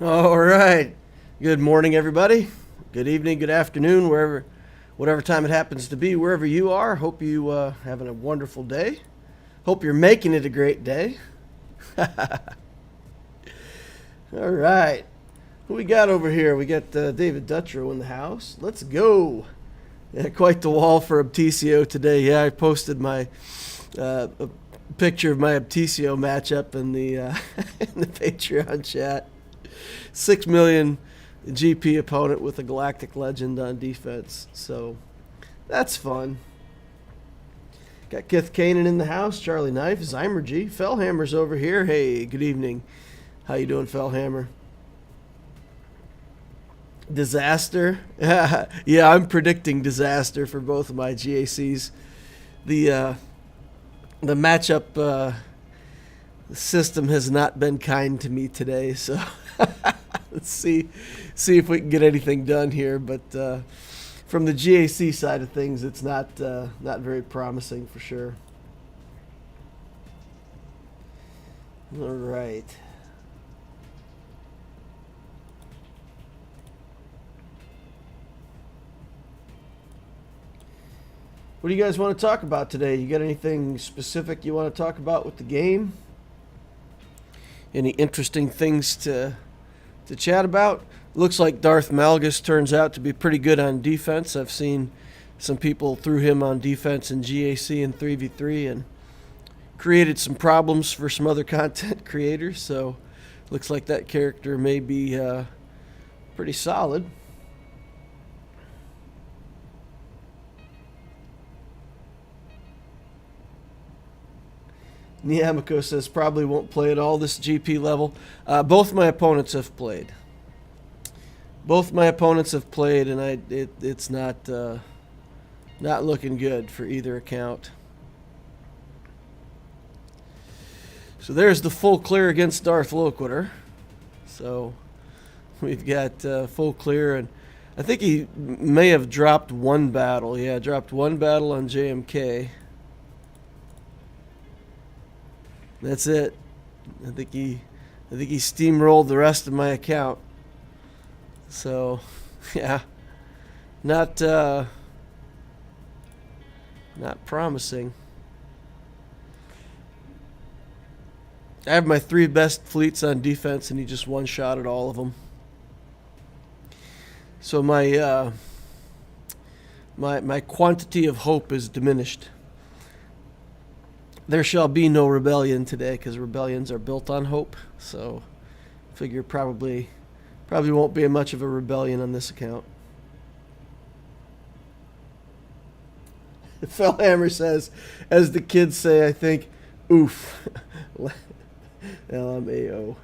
All right. Good morning, everybody. Good evening, good afternoon, whatever time it happens to be, wherever you are. Hope you having a wonderful day. Hope you're making it a great day. All right. Who we got over here? We got David Dutrow in the house. Let's go. Yeah, quite the wall for Abticio today. Yeah, I posted my a picture of my Abticio matchup in the in the Patreon chat. 6 million GP opponent with a Galactic Legend on defense. So that's fun. Got Kith Kanan in the house, Charlie Knife, Zymergy, Fellhammer's over here. Hey, good evening. How you doing, Fellhammer? Disaster. Yeah, I'm predicting disaster for both of my GACs. The matchup system has not been kind to me today, so let's see if we can get anything done here. But from the GAC side of things, it's not very promising for sure. All right. What do you guys want to talk about today? You got anything specific you want to talk about with the game? Any interesting things to chat about? Looks like Darth Malgus turns out to be pretty good on defense. I've seen some people threw him on defense in GAC and 3v3 and created some problems for some other content creators. So looks like that character may be pretty solid. Niamiko says probably won't play at all this GP level. Both my opponents have played. And it's not looking good for either account. So there's the full clear against Darth Loquitur. So we've got full clear, and I think he may have dropped one battle. Yeah, dropped one battle on JMK. That's it. I think he steamrolled the rest of my account. So, yeah, not promising. I have my 3 best fleets on defense, and he just one-shotted all of them. So my my quantity of hope is diminished. There shall be no rebellion today because rebellions are built on hope. So figure probably won't be much of a rebellion on this account. Fellhammer says, as the kids say, I think, oof. LMAO.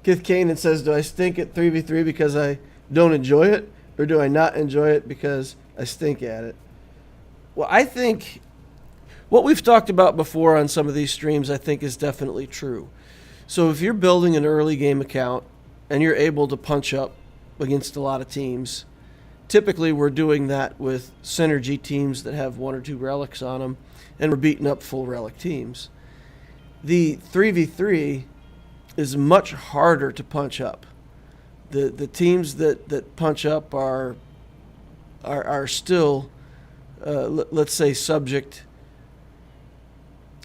Kith Kanan says, do I stink at 3v3 because I don't enjoy it? Or do I not enjoy it because I stink at it? Well, I think what we've talked about before on some of these streams, I think is definitely true. So if you're building an early game account and you're able to punch up against a lot of teams, typically we're doing that with synergy teams that have 1 or 2 relics on them, and we're beating up full relic teams. The 3v3 is much harder to punch up. The teams that punch up are still let's say subject.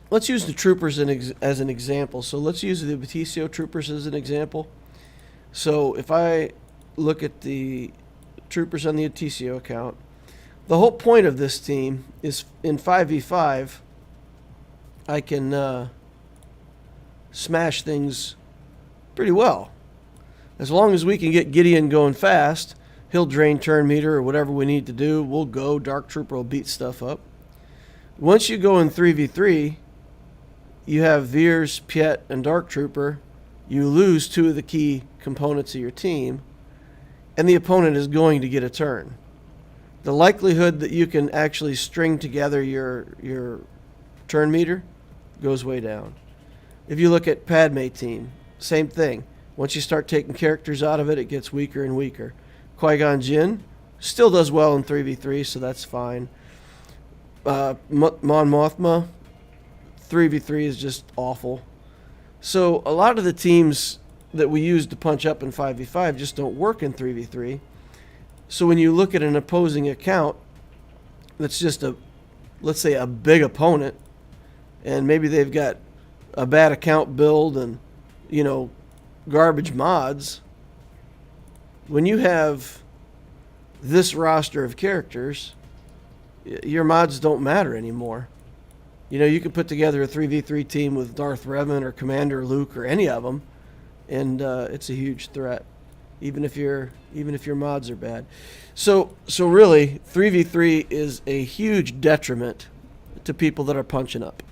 Let's use the troopers as an example. So let's use the Abticio troopers as an example. So if I look at the troopers on the Abticio account, the whole point of this team is in 5v5, I can smash things pretty well. As long as we can get Gideon going fast, he'll drain turn meter or whatever we need to do. We'll go. Dark Trooper will beat stuff up. Once you go in 3v3, you have Veers, Piet, and Dark Trooper. You lose 2 of the key components of your team, and the opponent is going to get a turn. The likelihood that you can actually string together your turn meter goes way down. If you look at Padme team, same thing. Once you start taking characters out of it, it gets weaker and weaker. Qui-Gon Jinn still does well in 3v3, so that's fine. Mon Mothma, 3v3 is just awful. So a lot of the teams that we use to punch up in 5v5 just don't work in 3v3. So when you look at an opposing account that's just let's say a big opponent, and maybe they've got a bad account build and, garbage mods, when you have this roster of characters, your mods don't matter anymore. You can put together a 3v3 team with Darth Revan or Commander Luke or any of them, and it's a huge threat, even if your mods are bad. So really, 3v3 is a huge detriment to people that are punching up.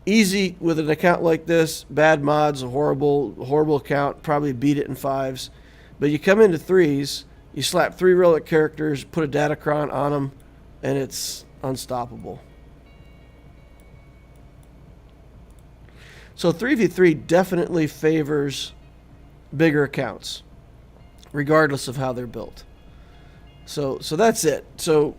Easy with an account like this, bad mods, a horrible account, probably beat it in 5s. But you come into 3s, you slap 3 relic characters, put a Datacron on them, and it's unstoppable. So 3v3 definitely favors bigger accounts, regardless of how they're built. So that's it. So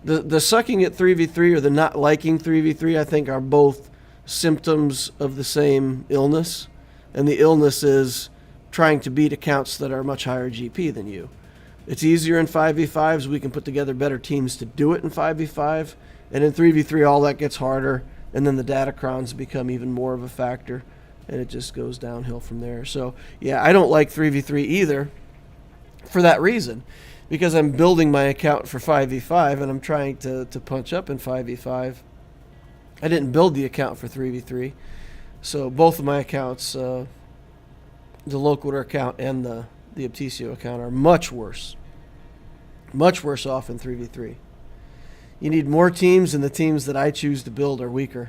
the sucking at 3v3 or the not liking 3v3, I think, are both symptoms of the same illness. And the illness is trying to beat accounts that are much higher GP than you. It's easier in 5v5s. We can put together better teams to do it in 5v5. And in 3v3, all that gets harder. And then the Datacrons become even more of a factor. And it just goes downhill from there. So, yeah, I don't like 3v3 either for that reason. Because I'm building my account for 5v5 and I'm trying to punch up in 5v5. I didn't build the account for 3v3. So both of my accounts, the Loquitur account and the Obtisio account, are much worse. Much worse off in 3v3. You need more teams, and the teams that I choose to build are weaker.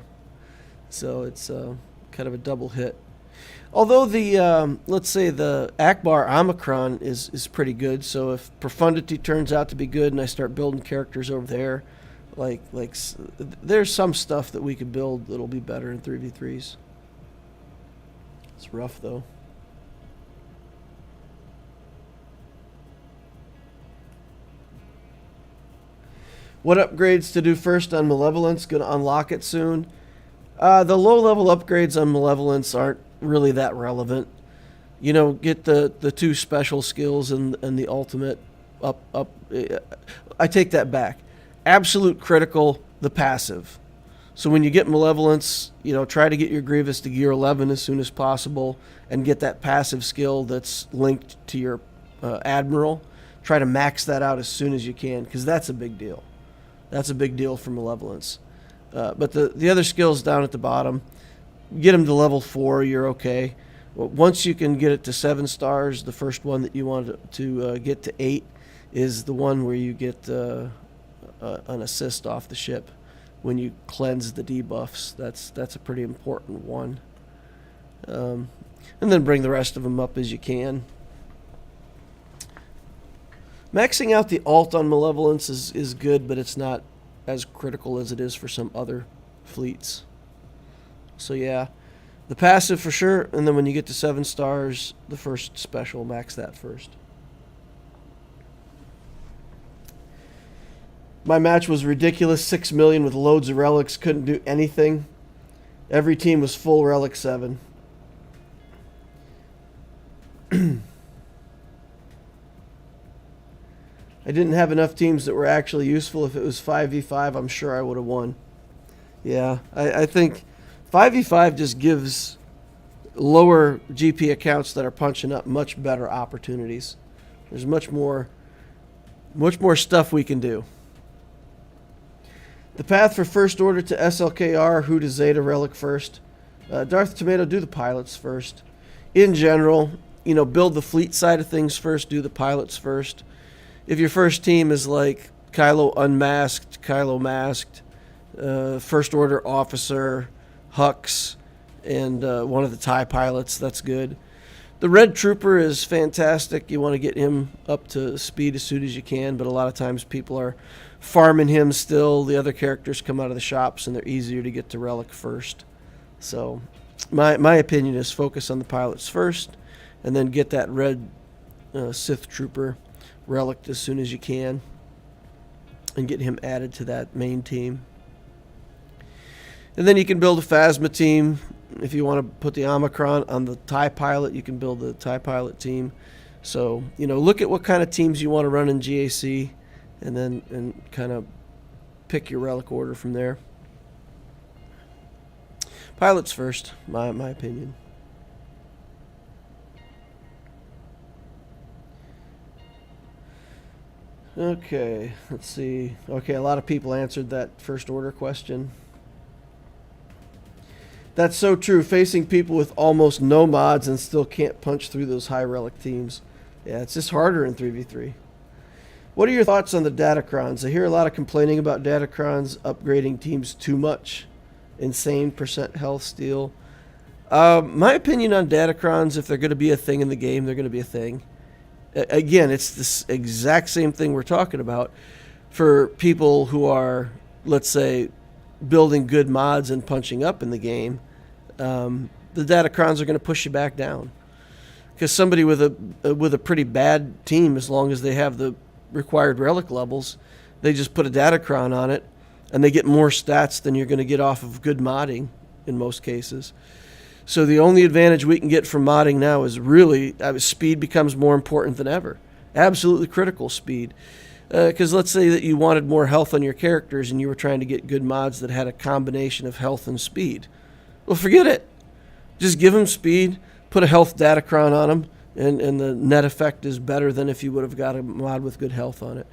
So it's kind of a double hit. Although the, let's say the Akbar Omicron is pretty good, so if Profundity turns out to be good and I start building characters over there, like there's some stuff that we could build that'll be better in 3v3s. It's rough, though. What upgrades to do first on Malevolence? Going to unlock it soon. The low-level upgrades on Malevolence aren't really that relevant. Get the 2 special skills and the ultimate up. I take that back. Absolute critical, the passive. So when you get Malevolence, try to get your Grievous to gear 11 as soon as possible and get that passive skill that's linked to your Admiral. Try to max that out as soon as you can, because that's a big deal. That's a big deal for Malevolence. But the other skills down at the bottom, get them to level 4, you're okay. Once you can get it to 7 stars, the first one that you want to get to 8 is the one where you get an assist off the ship when you cleanse the debuffs. That's a pretty important one. And then bring the rest of them up as you can. Maxing out the alt on Malevolence is good, but it's not as critical as it is for some other fleets. So yeah, the passive for sure, and then when you get to 7 stars, the first special, max that first. My match was ridiculous, 6 million with loads of relics, couldn't do anything. Every team was full relic 7. I didn't have enough teams that were actually useful. If it was 5v5, I'm sure I would have won. Yeah, I think 5v5 just gives lower GP accounts that are punching up much better opportunities. There's much more stuff we can do. The path for First Order to SLKR, who to Zeta Relic first? Darth Tomato, do the pilots first. In general, build the fleet side of things first, do the pilots first. If your first team is like Kylo Unmasked, Kylo Masked, First Order Officer, Hux, and one of the TIE pilots, that's good. The Red Trooper is fantastic. You want to get him up to speed as soon as you can, but a lot of times people are farming him still. The other characters come out of the shops, and they're easier to get to Relic first. So my opinion is focus on the pilots first, and then get that Red Sith Trooper Relic as soon as you can and get him added to that main team. And then you can build a Phasma team, If you want to put the Omicron on the TIE pilot, you can build the TIE pilot team. So, look at what kind of teams you want to run in GAC, and kind of pick your relic order from there. Pilots first, my opinion. Okay, let's see. Okay, a lot of people answered that first order question. That's so true. Facing people with almost no mods and still can't punch through those high relic teams. Yeah, it's just harder in 3v3. What are your thoughts on the Datacrons? I hear a lot of complaining about Datacrons upgrading teams too much. Insane % health steal. My opinion on Datacrons, if they're going to be a thing in the game, they're going to be a thing. Again, it's this exact same thing we're talking about for people who are, let's say, building good mods and punching up in the game. The Datacrons are going to push you back down, because somebody with a pretty bad team, as long as they have the required relic levels, they just put a Datacron on it, and they get more stats than you're going to get off of good modding in most cases. So the only advantage we can get from modding now is really speed becomes more important than ever. Absolutely critical speed. Because let's say that you wanted more health on your characters and you were trying to get good mods that had a combination of health and speed. Well, forget it. Just give them speed, put a health Datacron on them, and the net effect is better than if you would have got a mod with good health on it.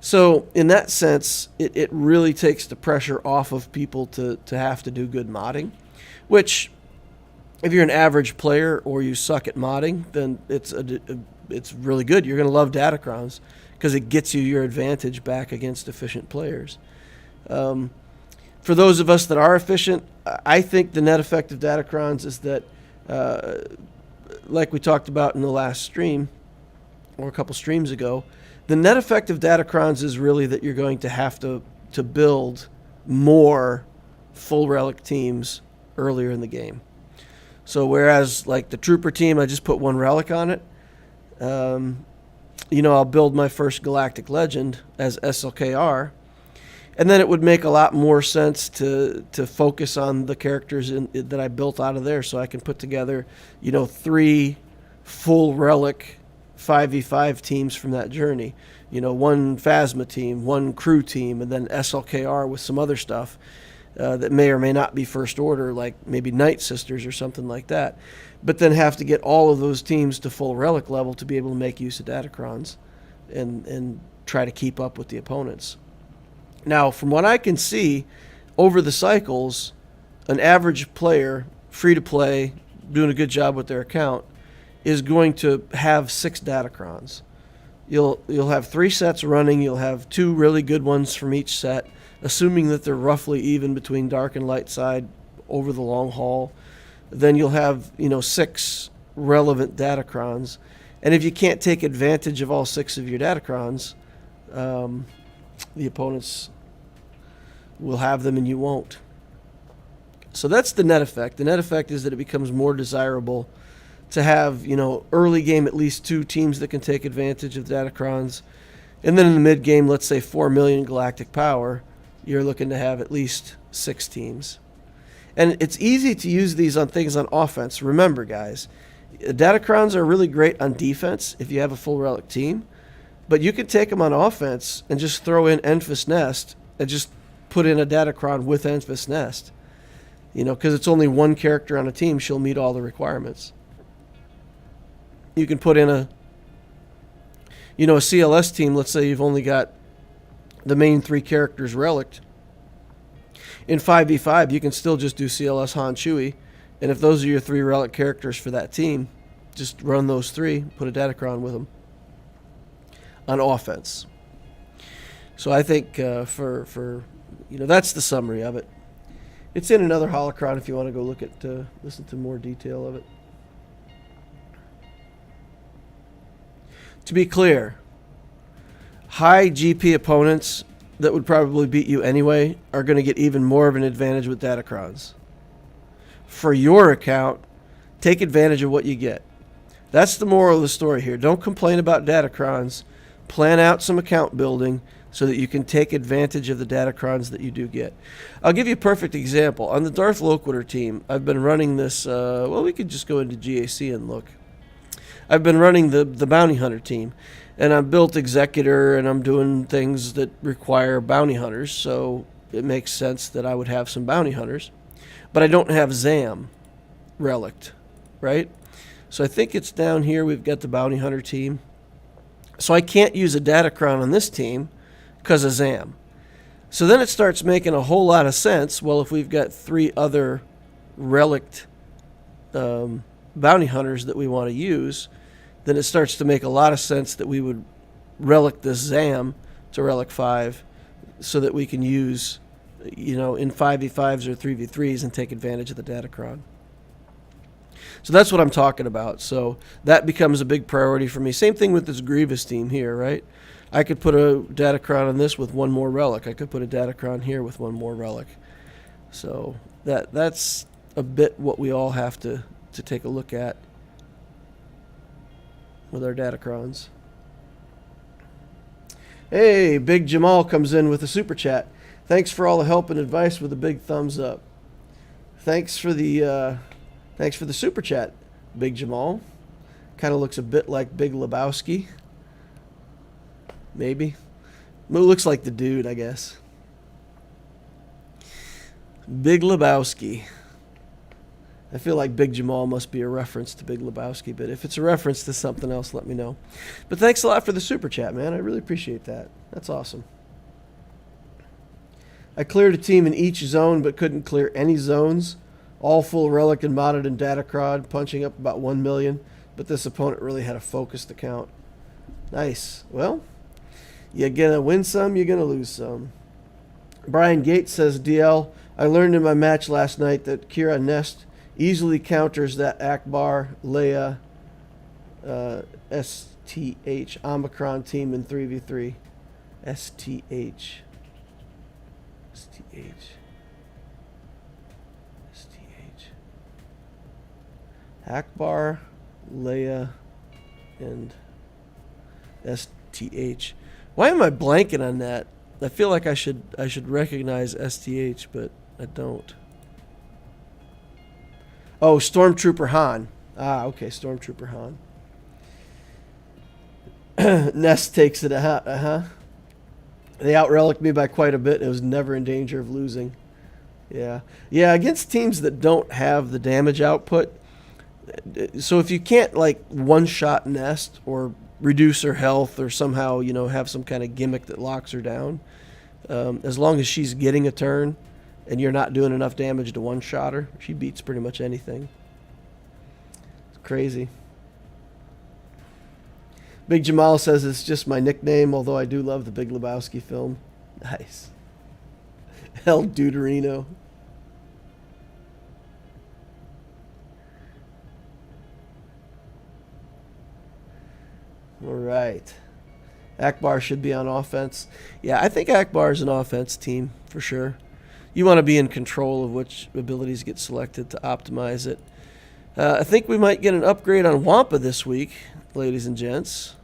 So in that sense, it really takes the pressure off of people to have to do good modding, which, if you're an average player or you suck at modding, then it's really good. You're going to love Datacrons because it gets you your advantage back against efficient players. For those of us that are efficient, I think the net effect of Datacrons is that, like we talked about in the last stream, or a couple streams ago, the net effect of Datacrons is really that you're going to have to build more full relic teams earlier in the game. So whereas like the trooper team, I just put one relic on it, I'll build my first Galactic Legend as SLKR, and then it would make a lot more sense to focus on the characters that I built out of there, so I can put together, 3 full relic 5v5 teams from that journey. One Phasma team, one crew team, and then SLKR with some other stuff. That may or may not be first order, like maybe Night Sisters or something like that, but then have to get all of those teams to full relic level to be able to make use of Datacrons and try to keep up with the opponents. Now, from what I can see, over the cycles, an average player, free to play, doing a good job with their account, is going to have 6 Datacrons. You'll have 3 sets running. You'll have 2 really good ones from each set, assuming that they're roughly even between dark and light side over the long haul. Then you'll have 6 relevant Datacrons, and if you can't take advantage of all 6 of your Datacrons, the opponents will have them and you won't. So that's the net effect. The net effect is that it becomes more desirable to have early game at least 2 teams that can take advantage of Datacrons, and then in the mid game, let's say 4 million galactic power, you're looking to have at least 6 teams. And it's easy to use these on things on offense. Remember, guys, Datacrons are really great on defense if you have a full relic team, but you can take them on offense and just throw in Enfys Nest and just put in a Datacron with Enfys Nest. Because it's only one character on a team, she'll meet all the requirements. You can put in a CLS team. Let's say you've only got the main 3 characters relicked. In 5v5, you can still just do CLS Han Chewie, and if those are your 3 relic characters for that team, just run those 3, put a Datacron with them on offense. So I think that's the summary of it. It's in another holocron if you want to go look at listen to more detail of it. To be clear, high GP opponents that would probably beat you anyway are going to get even more of an advantage with Datacrons. For your account, take advantage of what you get. That's the moral of the story here. Don't complain about Datacrons. Plan out some account building. so that you can take advantage of the datacrons that you do get. I'll give you a perfect example. On the Darth Loquitur team, I've been running this, well, we could just go into GAC and look. I've been running the Bounty Hunter team, and I've built Executor, and I'm doing things that require bounty hunters, so it makes sense that I would have some bounty hunters. But I don't have ZAM relict, right? So I think it's down here. We've got the bounty hunter team. So I can't use a datacron on this team because of ZAM. So then it starts making a whole lot of sense. Well, if we've got 3 other relict bounty hunters that we want to use, then it starts to make a lot of sense that we would relic this ZAM to relic 5 so that we can use, in 5v5s or 3v3s and take advantage of the datacron. So that's what I'm talking about. So that becomes a big priority for me. Same thing with this Grievous team here, right? I could put a datacron on this with 1 more relic. I could put a datacron here with 1 more relic. So that's a bit what we all have to take a look at with our datacrons. Hey, Big Jamal comes in with a super chat. Thanks for all the help and advice with a big thumbs up. Thanks for the super chat, Big Jamal. Kind of looks a bit like Big Lebowski. Maybe. It looks like the dude, I guess. Big Lebowski. I feel like Big Jamal must be a reference to Big Lebowski, but if it's a reference to something else, let me know. But thanks a lot for the super chat, man. I really appreciate that. That's awesome. I cleared a team in each zone, but couldn't clear any zones. All full relic and modded in datacron, punching up about 1 million, but this opponent really had a focused account. Nice. Well, you're going to win some, you're going to lose some. Brian Gates says, DL, I learned in my match last night that Kira Nest easily counters that Akbar, Leia, STH, Omicron team in 3v3. STH. Akbar, Leia, and STH. Why am I blanking on that? I feel like I should recognize STH, but I don't. Oh, Stormtrooper Han. Ah, okay, Stormtrooper Han. Nest takes it They out-relicked me by quite a bit. It was never in danger of losing. Yeah, against teams that don't have the damage output. So if you can't, like, one-shot Nest or reduce her health or somehow, have some kind of gimmick that locks her down, as long as she's getting a turn and you're not doing enough damage to one-shot her, she beats pretty much anything. It's crazy. Big Jamal says it's just my nickname, although I do love the Big Lebowski film. Nice. El Deuterino. All right. Akbar should be on offense. Yeah, I think Akbar is an offense team for sure. You want to be in control of which abilities get selected to optimize it. I think we might get an upgrade on Wampa this week, ladies and gents.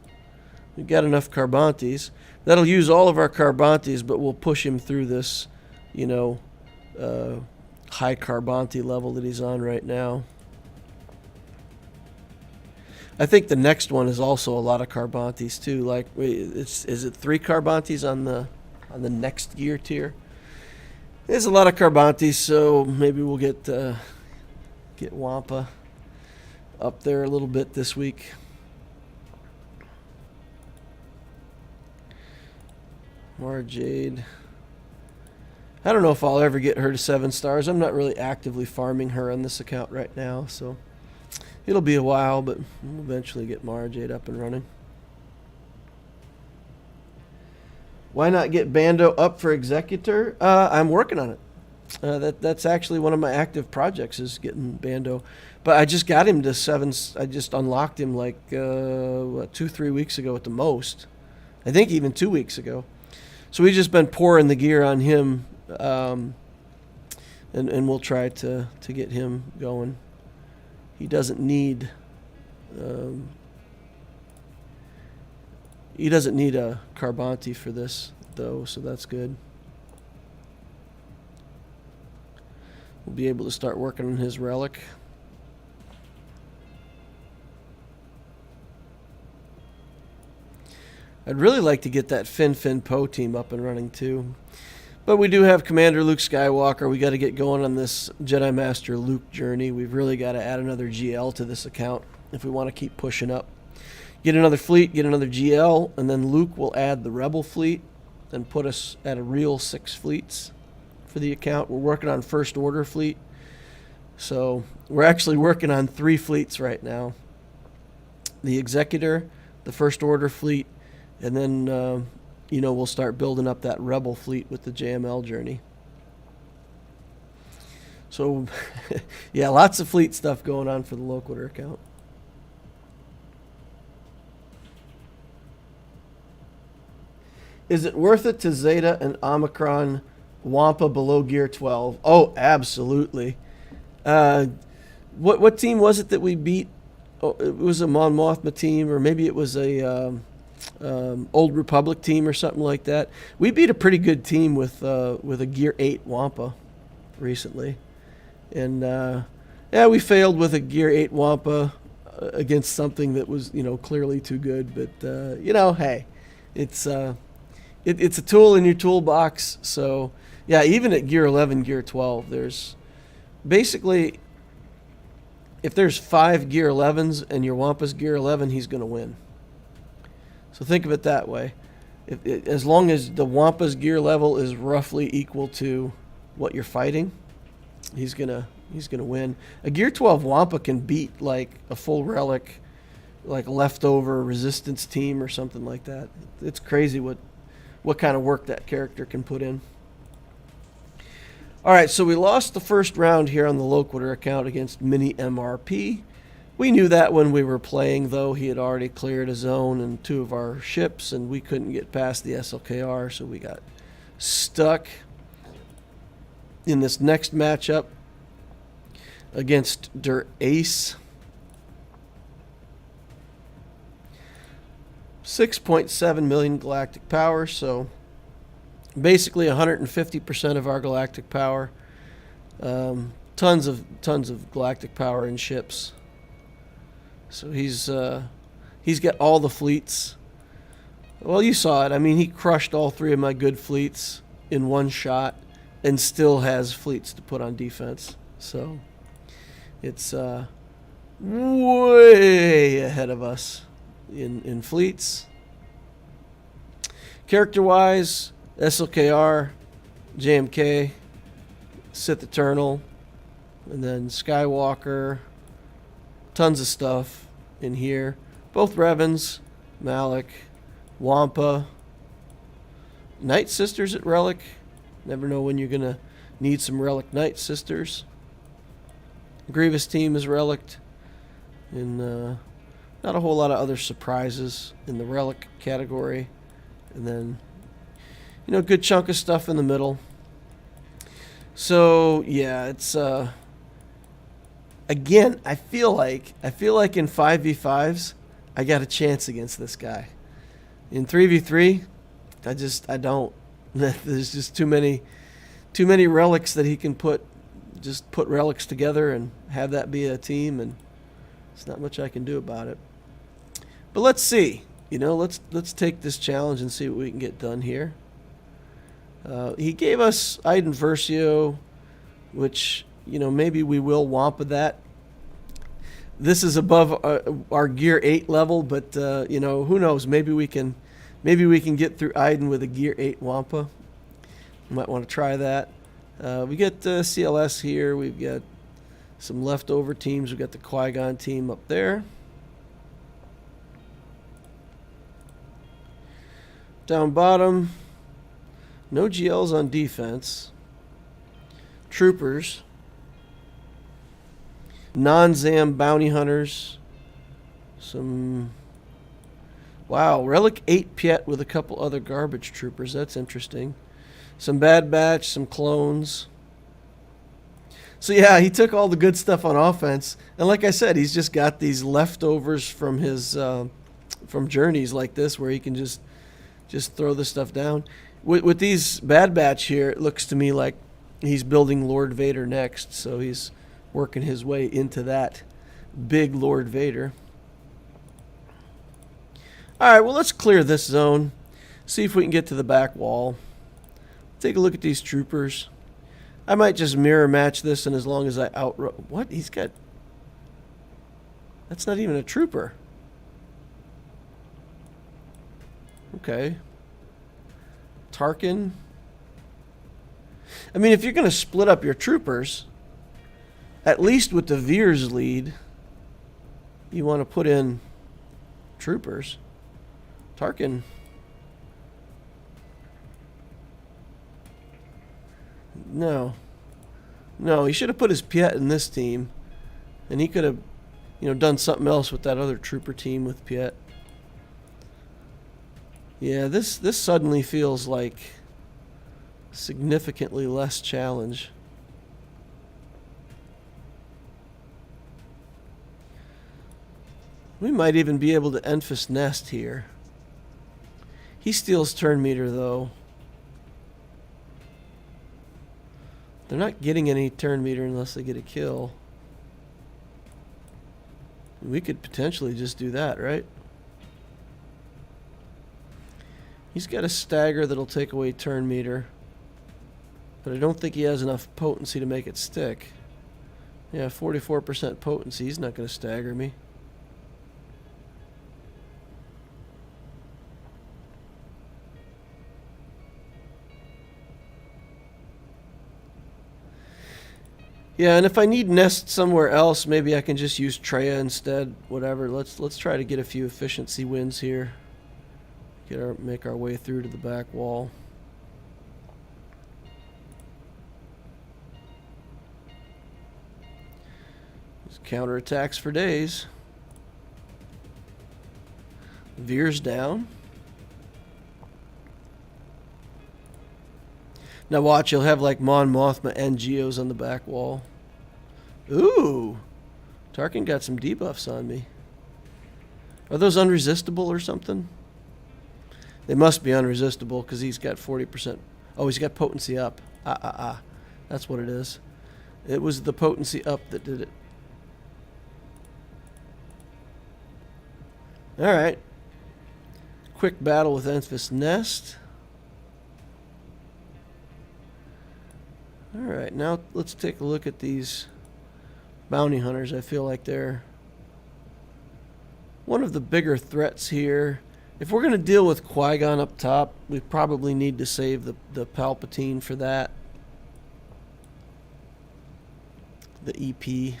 We've got enough Carbantes. That'll use all of our Carbantes, but we'll push him through this, high Carbante level that he's on right now. I think the next one is also a lot of Carbantes too. Like, is it 3 Carbantes on the next gear tier? There's a lot of Carbantes, so maybe we'll get Wampa up there a little bit this week. Mara Jade. I don't know if I'll ever get her to 7 stars. I'm not really actively farming her on this account right now, so it'll be a while, but we'll eventually get Mara Jade up and running. Why not get Bando up for Executor? I'm working on it. That's actually one of my active projects is getting Bando. But I just got him to 7. I just unlocked him like 2-3 weeks ago at the most. I think even 2 weeks ago. So we've just been pouring the gear on him, and we'll try to get him going. He doesn't need a Carbante for this though, so that's good. We'll be able to start working on his relic. I'd really like to get that Fin Poe team up and running too. But we do have Commander Luke Skywalker. We got to get going on this Jedi Master Luke journey. We've really got to add another GL to this account if we want to keep pushing up. Get another fleet, get another GL, and then Luke will add the Rebel fleet and put us at a real 6 fleets for the account. We're working on First Order fleet. So we're actually working on 3 fleets right now. The Executor, the First Order fleet, and then, we'll start building up that Rebel fleet with the JML journey. So, yeah, lots of fleet stuff going on for the Loquitur account. Is it worth it to Zeta and Omicron Wampa below Gear 12? Oh, absolutely. What team was it that we beat? Oh, it was a Mon Mothma team, or maybe it was a Old Republic team or something like that. We beat a pretty good team with a Gear 8 Wampa recently. And, we failed with a Gear 8 Wampa against something that was, clearly too good. But, hey, it's a tool in your toolbox. So, yeah, even at Gear 11, Gear 12, there's basically, if there's 5 Gear 11s and your Wampa's Gear 11, he's going to win. So think of it that way. As long as the Wampa's gear level is roughly equal to what you're fighting, he's gonna win. A Gear 12 Wampa can beat like a full relic, like a leftover resistance team or something like that. It's crazy what kind of work that character can put in. All right, so we lost the first round here on the Loquitur account against Mini MRP. We knew that when we were playing, though. He had already cleared a zone and 2 of our ships, and we couldn't get past the SLKR, so we got stuck in this next matchup against Der Ace. 6.7 million galactic power, so basically 150% of our galactic power. Tons of galactic power in ships. So he's got all the fleets. Well, you saw it. I mean, he crushed all 3 of my good fleets in one shot and still has fleets to put on defense. So it's way ahead of us in fleets. Character-wise, SLKR, JMK, Sith Eternal, and then Skywalker. Tons of stuff in here. Both Revens, Malik, Wampa, Night Sisters at Relic. Never know when you're going to need some Relic Night Sisters. Grievous team is Relic. And not a whole lot of other surprises in the Relic category. And then, good chunk of stuff in the middle. So, yeah, it's... Again, I feel like in 5v5s, I got a chance against this guy. In 3v3, I don't. There's just too many relics that he can put relics together and have that be a team, and there's not much I can do about it. But let's see. Let's take this challenge and see what we can get done here. He gave us Iden Versio, which... maybe we will Wampa that. This is above our Gear 8 level, but who knows? Maybe we can get through Iden with a Gear 8 Wampa. You might want to try that. We get CLS here. We've got some leftover teams. We've got the Qui-Gon team up there. Down bottom, no GLs on defense. Troopers. Non-Zam bounty hunters. Relic 8 Piet with a couple other garbage troopers. That's interesting. Some Bad Batch, some clones. So yeah, he took all the good stuff on offense. And like I said, he's just got these leftovers from his from journeys like this where he can just just throw this stuff down. With these Bad Batch here, it looks to me like he's building Lord Vader next, so he's working his way into that big Lord Vader. Alright, well, let's clear this zone. See if we can get to the back wall. Take a look at these troopers. I might just mirror match this, and as long as I outrun... What? He's got... That's not even a trooper. Okay. Tarkin. I mean, if you're going to split up your troopers, at least with the Veers lead, you want to put in troopers. Tarkin. No. No, he should have put his Piet in this team. And he could have, done something else with that other trooper team with Piet. Yeah, this suddenly feels like significantly less challenge. We might even be able to Enfys Nest here. He steals turn meter, though. They're not getting any turn meter unless they get a kill. We could potentially just do that, right? He's got a stagger that'll take away turn meter. But I don't think he has enough potency to make it stick. Yeah, 44% potency. He's not going to stagger me. Yeah, and if I need nest somewhere else, maybe I can just use Treya instead. Whatever. Let's try to get a few efficiency wins here. Make our way through to the back wall. There's counterattacks for days. Veers down. Now watch, you'll have like Mon Mothma and Geos on the back wall. Ooh! Tarkin got some debuffs on me. Are those unresistible or something? They must be unresistible because he's got 40%. Oh, he's got potency up. That's what it is. It was the potency up that did it. Alright. Quick battle with Enfys Nest. Alright, now let's take a look at these bounty hunters. I feel like they're one of the bigger threats here. If we're going to deal with Qui-Gon up top, we probably need to save the Palpatine for that. The EP.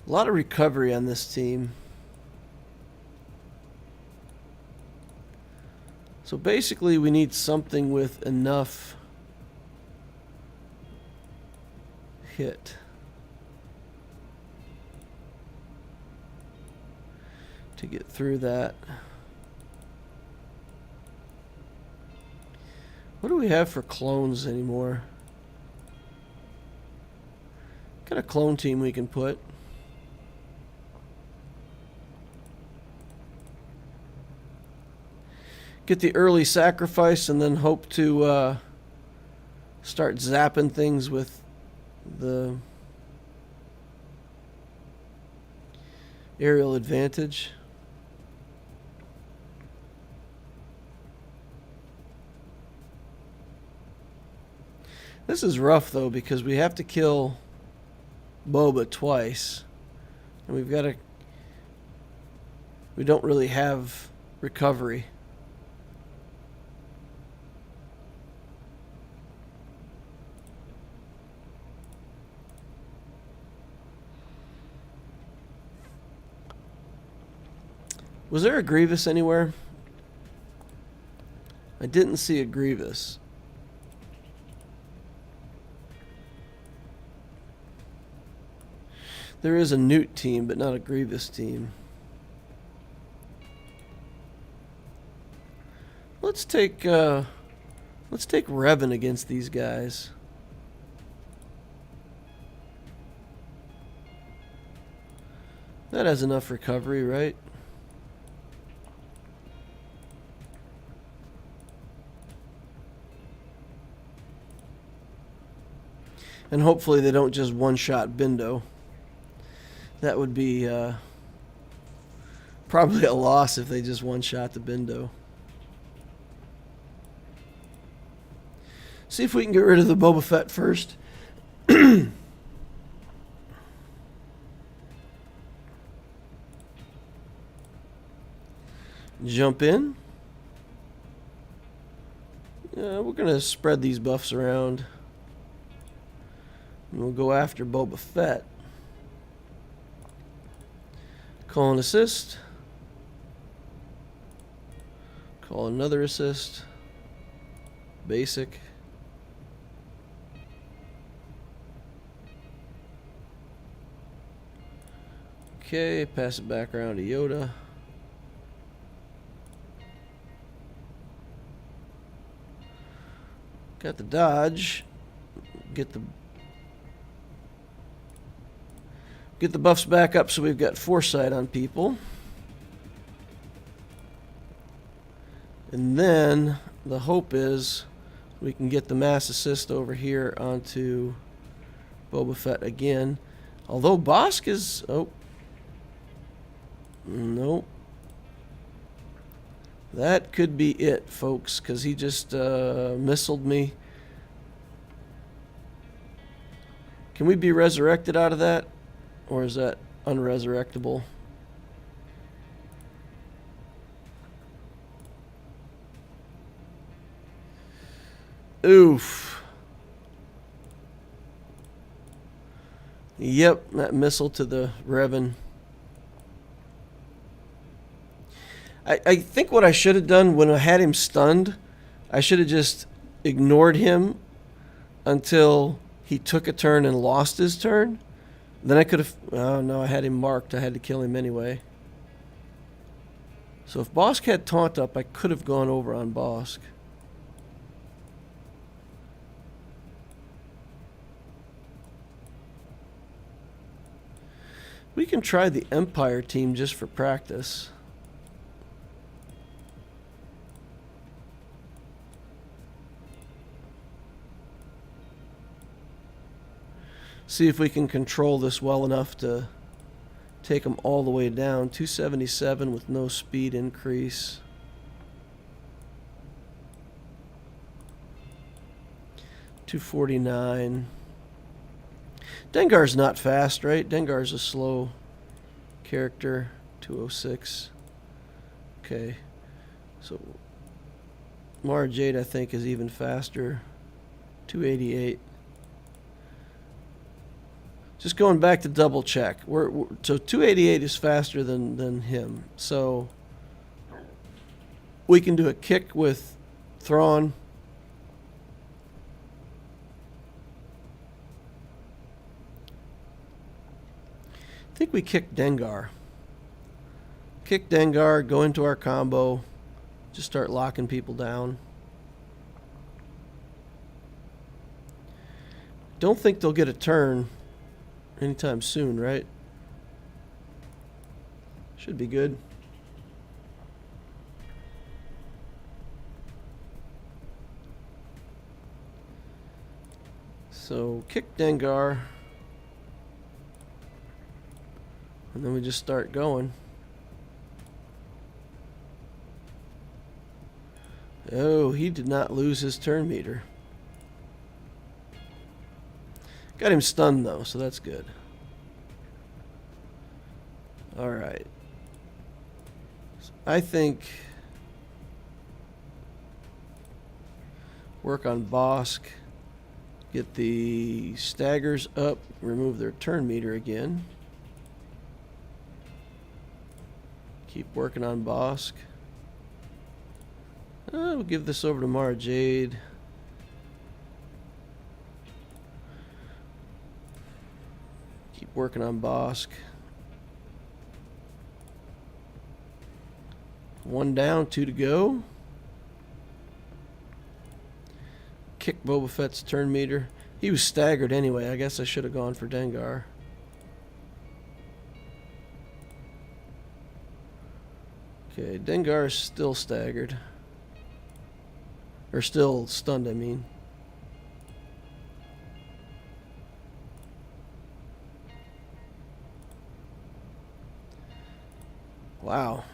A lot of recovery on this team. So basically we need something with enough hit. To get through that. What do we have for clones anymore? What kind of clone team we can put? Get the early sacrifice and then hope to start zapping things with the aerial advantage. This is rough though because we have to kill Boba twice and we don't really have recovery. Was there a Grievous anywhere? I didn't see a Grievous. There is a Newt team, but not a Grievous team. Let's take Revan against these guys. That has enough recovery, right? And hopefully they don't just one-shot Bindo. That would be probably a loss if they just one-shot the Bindo. See if we can get rid of the Boba Fett first. Jump in. We're going to spread these buffs around. And we'll go after Boba Fett. Call an assist. Call another assist. Basic. Okay, pass it back around to Yoda. Got the dodge. Get the buffs back up so we've got foresight on people. And then the hope is we can get the mass assist over here onto Boba Fett again. Although Bosk is... Oh. Nope. That could be it, folks, because he just missiled me. Can we be resurrected out of that? Or is that unresurrectable? Oof. Yep, that missile to the Revan. I think what I should have done when I had him stunned, I should have just ignored him until he took a turn and lost his turn. Then I could have... Oh, no, I had him marked. I had to kill him anyway. So if Bosk had taunt up, I could have gone over on Bosk. We can try the Empire team just for practice. See if we can control this well enough to take them all the way down. 277 with no speed increase. $249. Dengar's not fast, right? Dengar's a slow character. 206. Okay. So Mara Jade, I think, is even faster. 288. Just going back to double check. So 288 is faster than him. So we can do a kick with Thrawn. I think we kick Dengar. Kick Dengar, go into our combo, just start locking people down. Don't think they'll get a turn anytime soon, right? Should be good. So kick Dengar. And then we just start going. Oh, he did not lose his turn meter. Got him stunned though, so that's good. Alright. So I think work on Bosk. Get the staggers up, remove their turn meter again. Keep working on Bosk. We'll give this over to Mara Jade. Keep working on Bosk. One down, two to go. Kick Boba Fett's turn meter. He was staggered anyway. I guess I should have gone for Dengar. Okay, Dengar is still staggered. Or still stunned, I mean. Wow.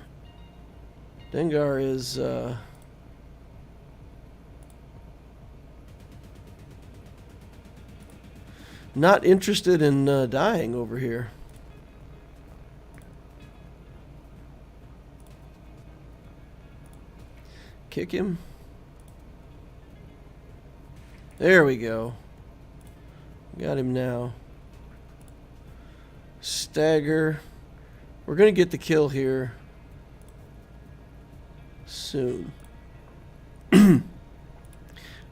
Dengar is not interested in dying over here. Kick him. There we go. Got him now. Stagger. We're going to get the kill here soon.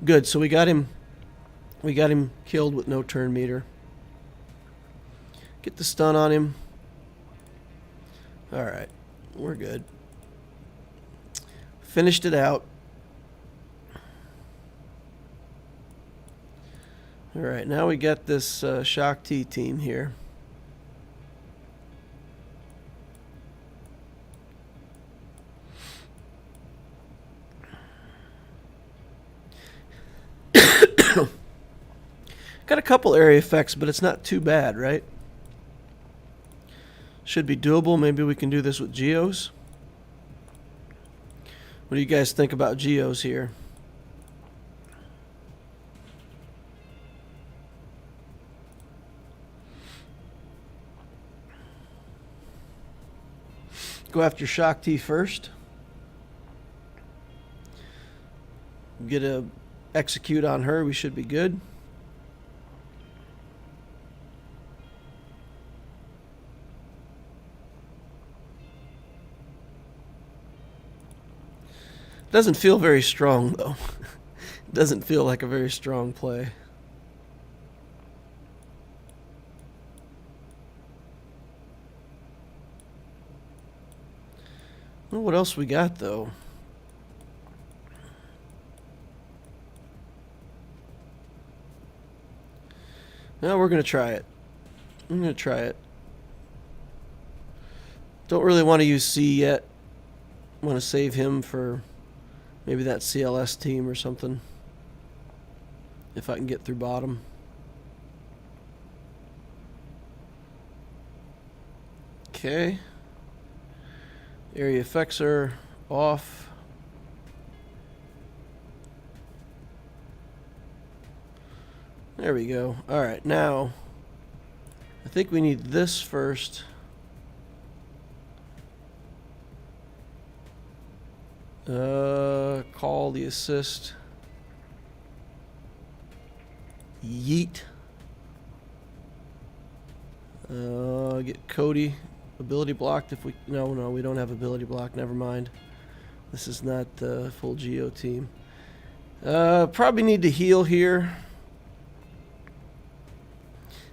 Good, so we got him killed with no turn meter. Get the stun on him. Alright, we're good. Finished it out. Alright, now we got this Shock T team here. Got a couple area effects, but it's not too bad, right? Should be doable. Maybe we can do this with Geos. What do you guys think about Geos here? Go after Shock T first. Get a execute on her. We should be good. Doesn't feel very strong, though. Doesn't feel like a very strong play. Well, what else we got, though? No, we're going to try it. I'm going to try it. Don't really want to use C yet. Want to save him for maybe that CLS team or something. If I can get through bottom. Okay. Area effects are off. There we go. Alright, now I think we need this first. Call the assist. Yeet. Get Cody ability blocked if we... No, we don't have ability block. Never mind. This is not the full Geo team. Probably need to heal here.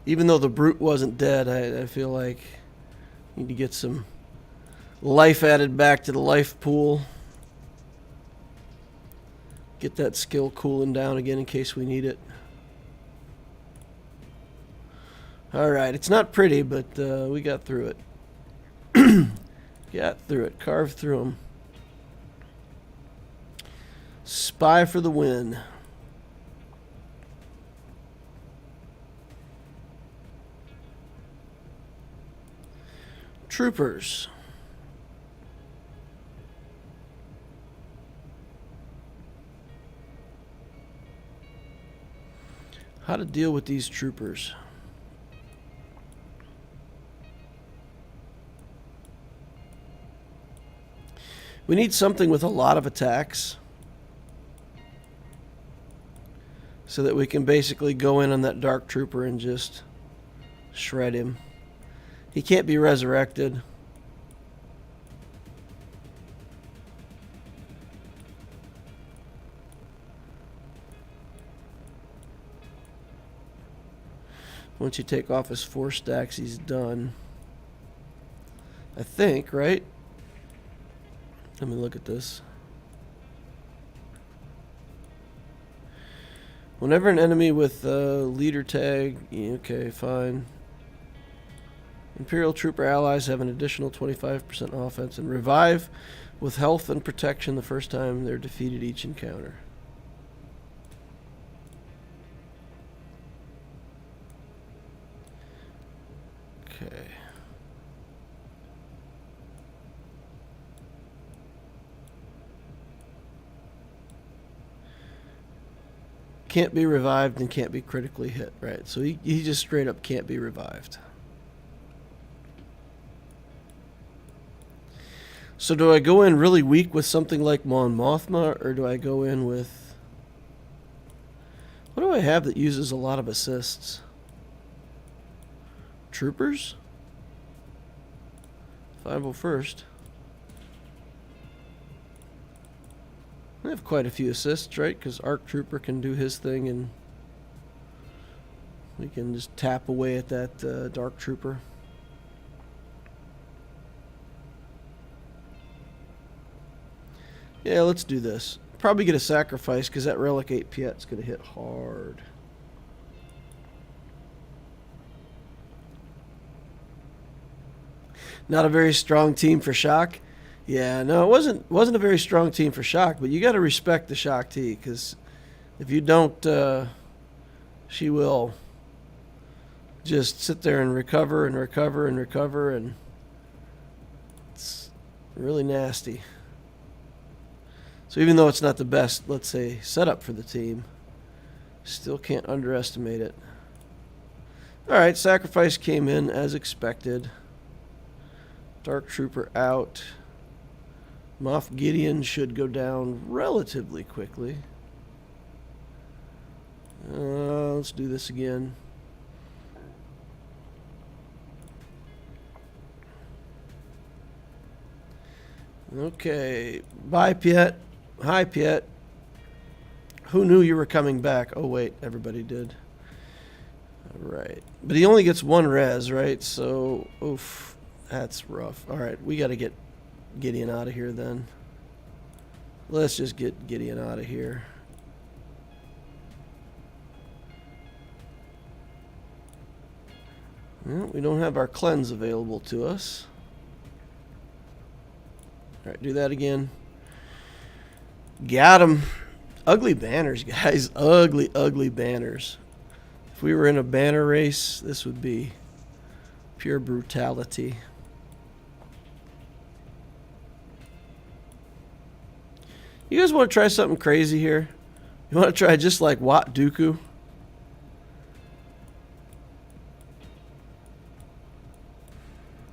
Even though the brute wasn't dead, I feel like I need to get some life added back to the life pool. Get that skill cooling down again in case we need it. Alright, it's not pretty, but we got through it. Got through it. Carved through them. Spy for the win. Troopers. How to deal with these troopers. We need something with a lot of attacks so that we can basically go in on that dark trooper and just shred him. He can't be resurrected. Once you take off his 4 stacks, he's done. I think, right? Let me look at this. Whenever an enemy with leader tag... Okay, fine. Imperial Trooper allies have an additional 25% offense and revive with health and protection the first time they're defeated each encounter. Okay. Can't be revived and can't be critically hit, right? So he just straight up can't be revived. So do I go in really weak with something like Mon Mothma, or do I go in with... What do I have that uses a lot of assists? Troopers? 501st. I have quite a few assists, right? Because Arc Trooper can do his thing, and we can just tap away at that Dark Trooper. Yeah, let's do this. Probably get a sacrifice because that Relic 8 Piet's going to hit hard. Not a very strong team for Shock. Yeah, no, it wasn't a very strong team for Shock, but you got to respect the Shock T, because if you don't, she will just sit there and recover and recover and recover, and it's really nasty. So even though it's not the best, let's say, setup for the team, still can't underestimate it. All right, sacrifice came in as expected. Dark Trooper out. Moff Gideon should go down relatively quickly. Let's do this again. Okay. Bye, Piet. Hi, Piet. Who knew you were coming back? Oh, wait. Everybody did. All right. But he only gets one res, right? So, oof. That's rough. All right. We got to get Gideon out of here then. Let's just get Gideon out of here. Well, we don't have our cleanse available to us. All right, do that again. Got him. Ugly banners, guys. Ugly, ugly banners. If we were in a banner race, this would be pure brutality. You guys want to try something crazy here? You want to try just like Wat Dooku?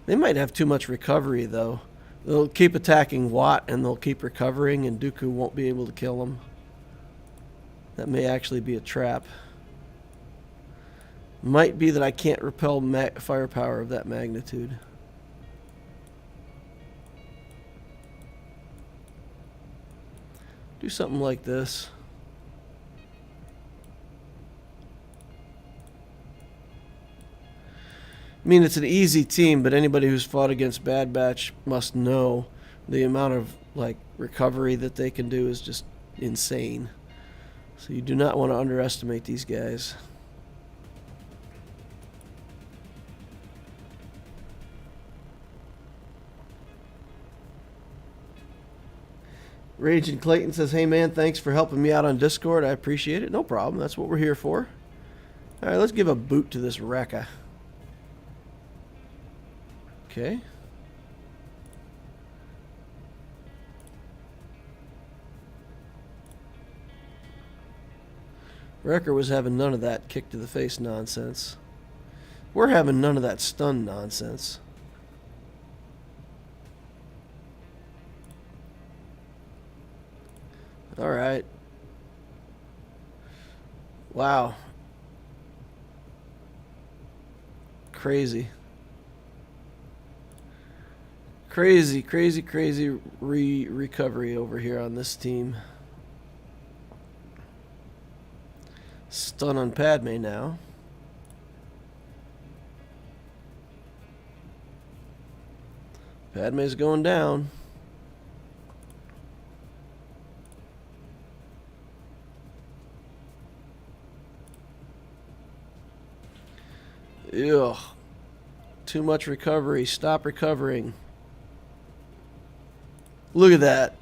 They might have too much recovery, though. They'll keep attacking Wat, and they'll keep recovering, and Dooku won't be able to kill them. That may actually be a trap. Might be that I can't repel firepower of that magnitude. Do something like this. I mean, it's an easy team, but anybody who's fought against Bad Batch must know the amount of like recovery that they can do is just insane. So you do not want to underestimate these guys. Raging Clayton says, hey man, thanks for helping me out on Discord. I appreciate it. No problem. That's what we're here for. All right, let's give a boot to this Rekka. Okay. Wrecker was having none of that kick to the face nonsense. We're having none of that stun nonsense. All right. Wow. Crazy. Crazy, crazy, crazy recovery over here on this team. Stun on Padme now. Padme's going down. Ugh. Too much recovery. Stop recovering. Look at that.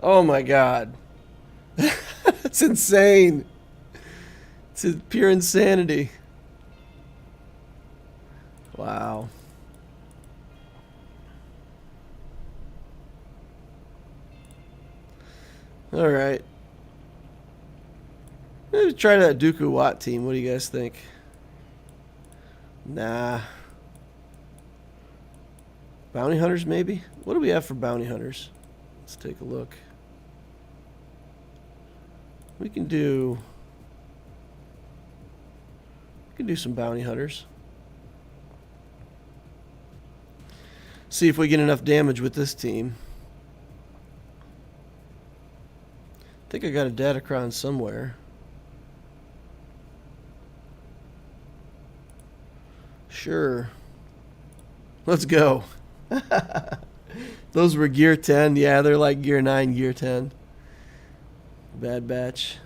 Oh my god. That's insane. It's pure insanity. Wow. Alright. Let's try that Dooku Watt team. What do you guys think? Nah. Bounty hunters, maybe? What do we have for bounty hunters? Let's take a look. We can do some bounty hunters. See if we get enough damage with this team. I think I got a Datacron somewhere. Sure. Let's go. Those were gear 10. Yeah, they're like gear 9, gear 10. Bad batch.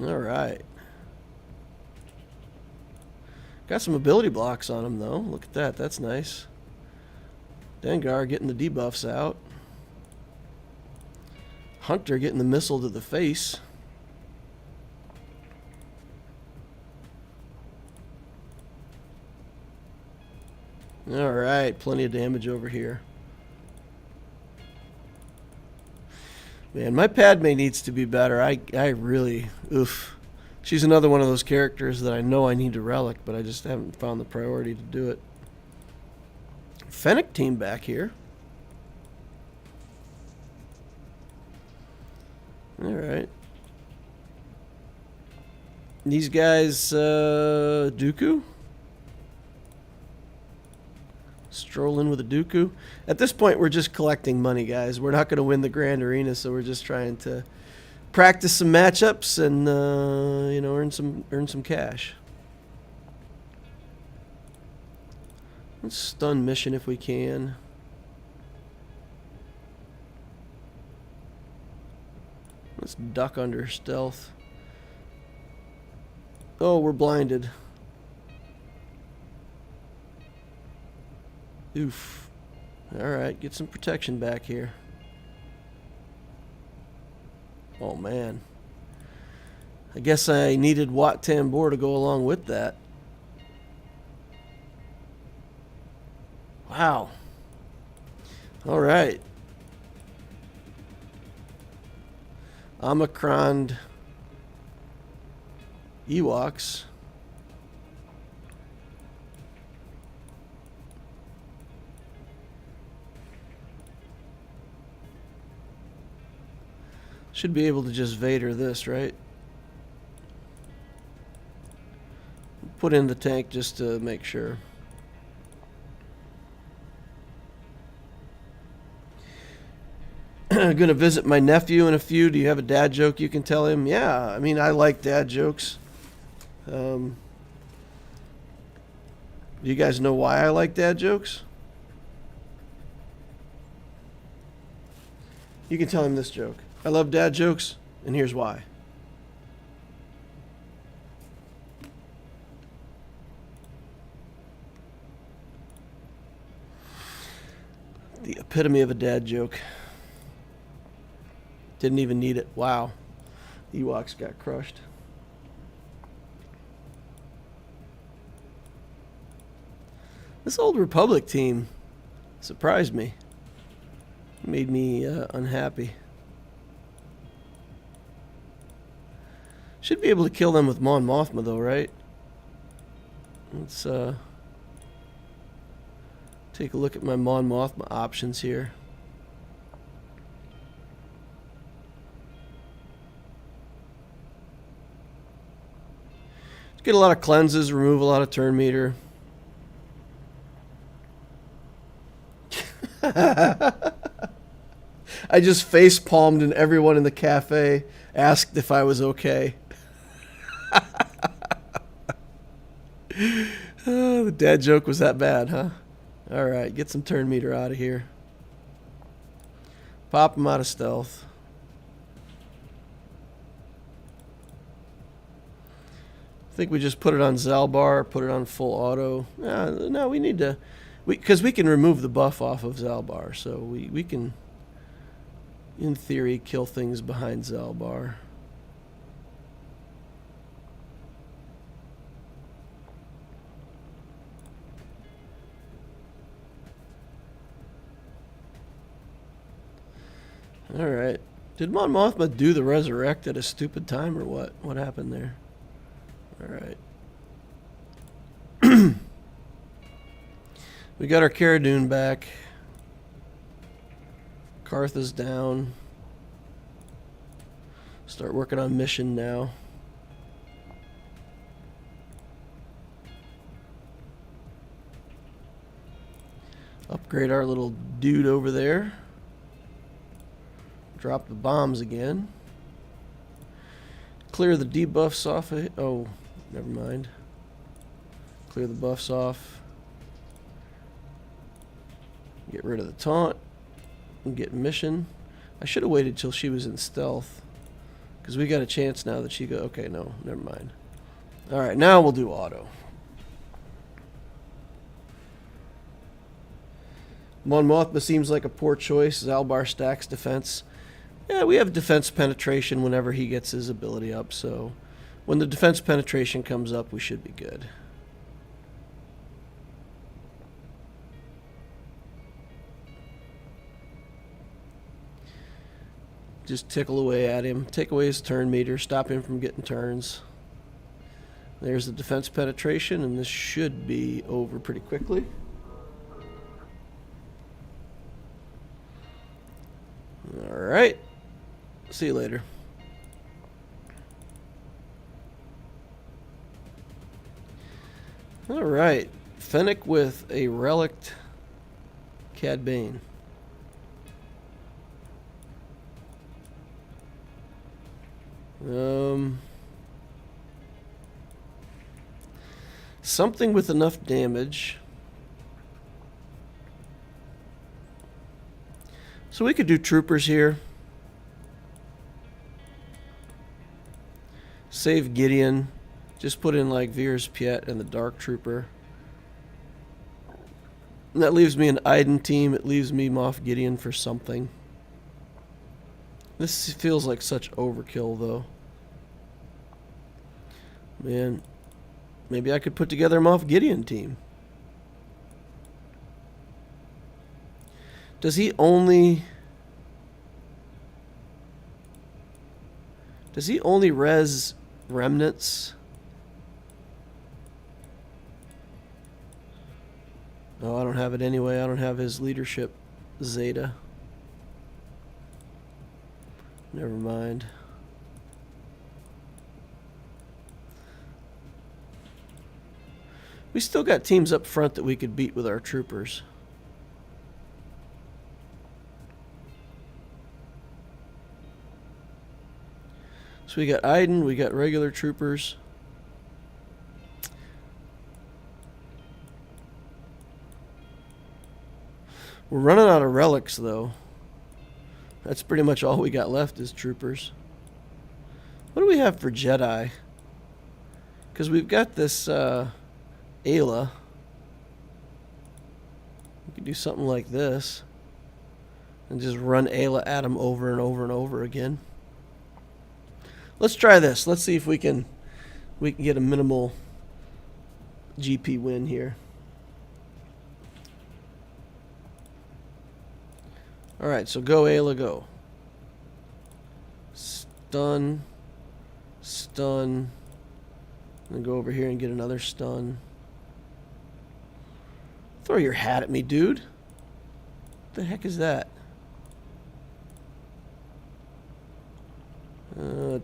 Alright. Got some ability blocks on them, though. Look at that. That's nice. Dengar getting the debuffs out. Hunter getting the missile to the face. Alright, plenty of damage over here. Man, my Padme needs to be better. I really, oof. She's another one of those characters that I know I need to relic, but I just haven't found the priority to do it. Fennec team back here. Alright. These guys, Dooku? Stroll in with a Dooku. At this point, we're just collecting money, guys. We're not going to win the Grand Arena, so we're just trying to practice some matchups and you know, earn some cash. Let's stun mission if we can. Let's duck under stealth. Oh, we're blinded. Oof. Alright, get some protection back here. Oh man. I guess I needed Wat Tambor to go along with that. Wow. Alright. Omicron Ewoks. Should be able to just Vader this, right? Put in the tank just to make sure. Gonna visit my nephew in a few. Do you have a dad joke you can tell him? Yeah, I mean, I like dad jokes. Do you guys know why I like dad jokes? You can tell him this joke. I love dad jokes, and here's why. The epitome of a dad joke. Didn't even need it. Wow. The Ewoks got crushed. This Old Republic team surprised me. Made me unhappy. Should be able to kill them with Mon Mothma, though, right? Let's take a look at my Mon Mothma options here. Let's get a lot of cleanses, remove a lot of turn meter. I just face palmed and everyone in the cafe asked if I was okay. Oh, the dad joke was that bad, huh? Alright, get some turn meter out of here. Pop him out of stealth. I think we just put it on Zalbar, put it on full auto. No, we need to Because we can remove the buff off of Zalbar, so we can, in theory, kill things behind Zalbar. Alright. Did Mon Mothma do the resurrect at a stupid time or what? What happened there? Alright. We got our Cara Dune back. Kartha's down. Start working on mission now. Upgrade our little dude over there. Drop the bombs again. Clear the debuffs off of... Oh, never mind. Clear the buffs off. Get rid of the taunt. And get mission. I should have waited till she was in stealth. Because we got a chance now that she go... Okay, no, never mind. Alright, now we'll do auto. Mon Mothma seems like a poor choice. Zalbar stacks defense. Yeah, we have defense penetration whenever he gets his ability up, so when the defense penetration comes up, we should be good. Just tickle away at him, take away his turn meter, stop him from getting turns. There's the defense penetration, and this should be over pretty quickly. Alright. See you later. Alright. Fennec with a relict Cad Bane. Something with enough damage. So we could do troopers here. Save Gideon. Just put in like Veer's Piet and the Dark Trooper. And that leaves me an Iden team. It leaves me Moff Gideon for something. This feels like such overkill though. Man, maybe I could put together a Moff Gideon team. Does he only res remnants? No, I don't have it anyway. I don't have his leadership Zeta. Never mind. We still got teams up front that we could beat with our troopers. So we got Iden, we got regular troopers. We're running out of relics though. That's pretty much all we got left is troopers. What do we have for Jedi? Because we've got this Ayla. We could do something like this. And just run Ayla at him over and over and over again. Let's try this. Let's see if we can get a minimal GP win here. Alright, so go Ayla, go. Stun. Stun. Then go over here and get another stun. Throw your hat at me, dude. What the heck is that?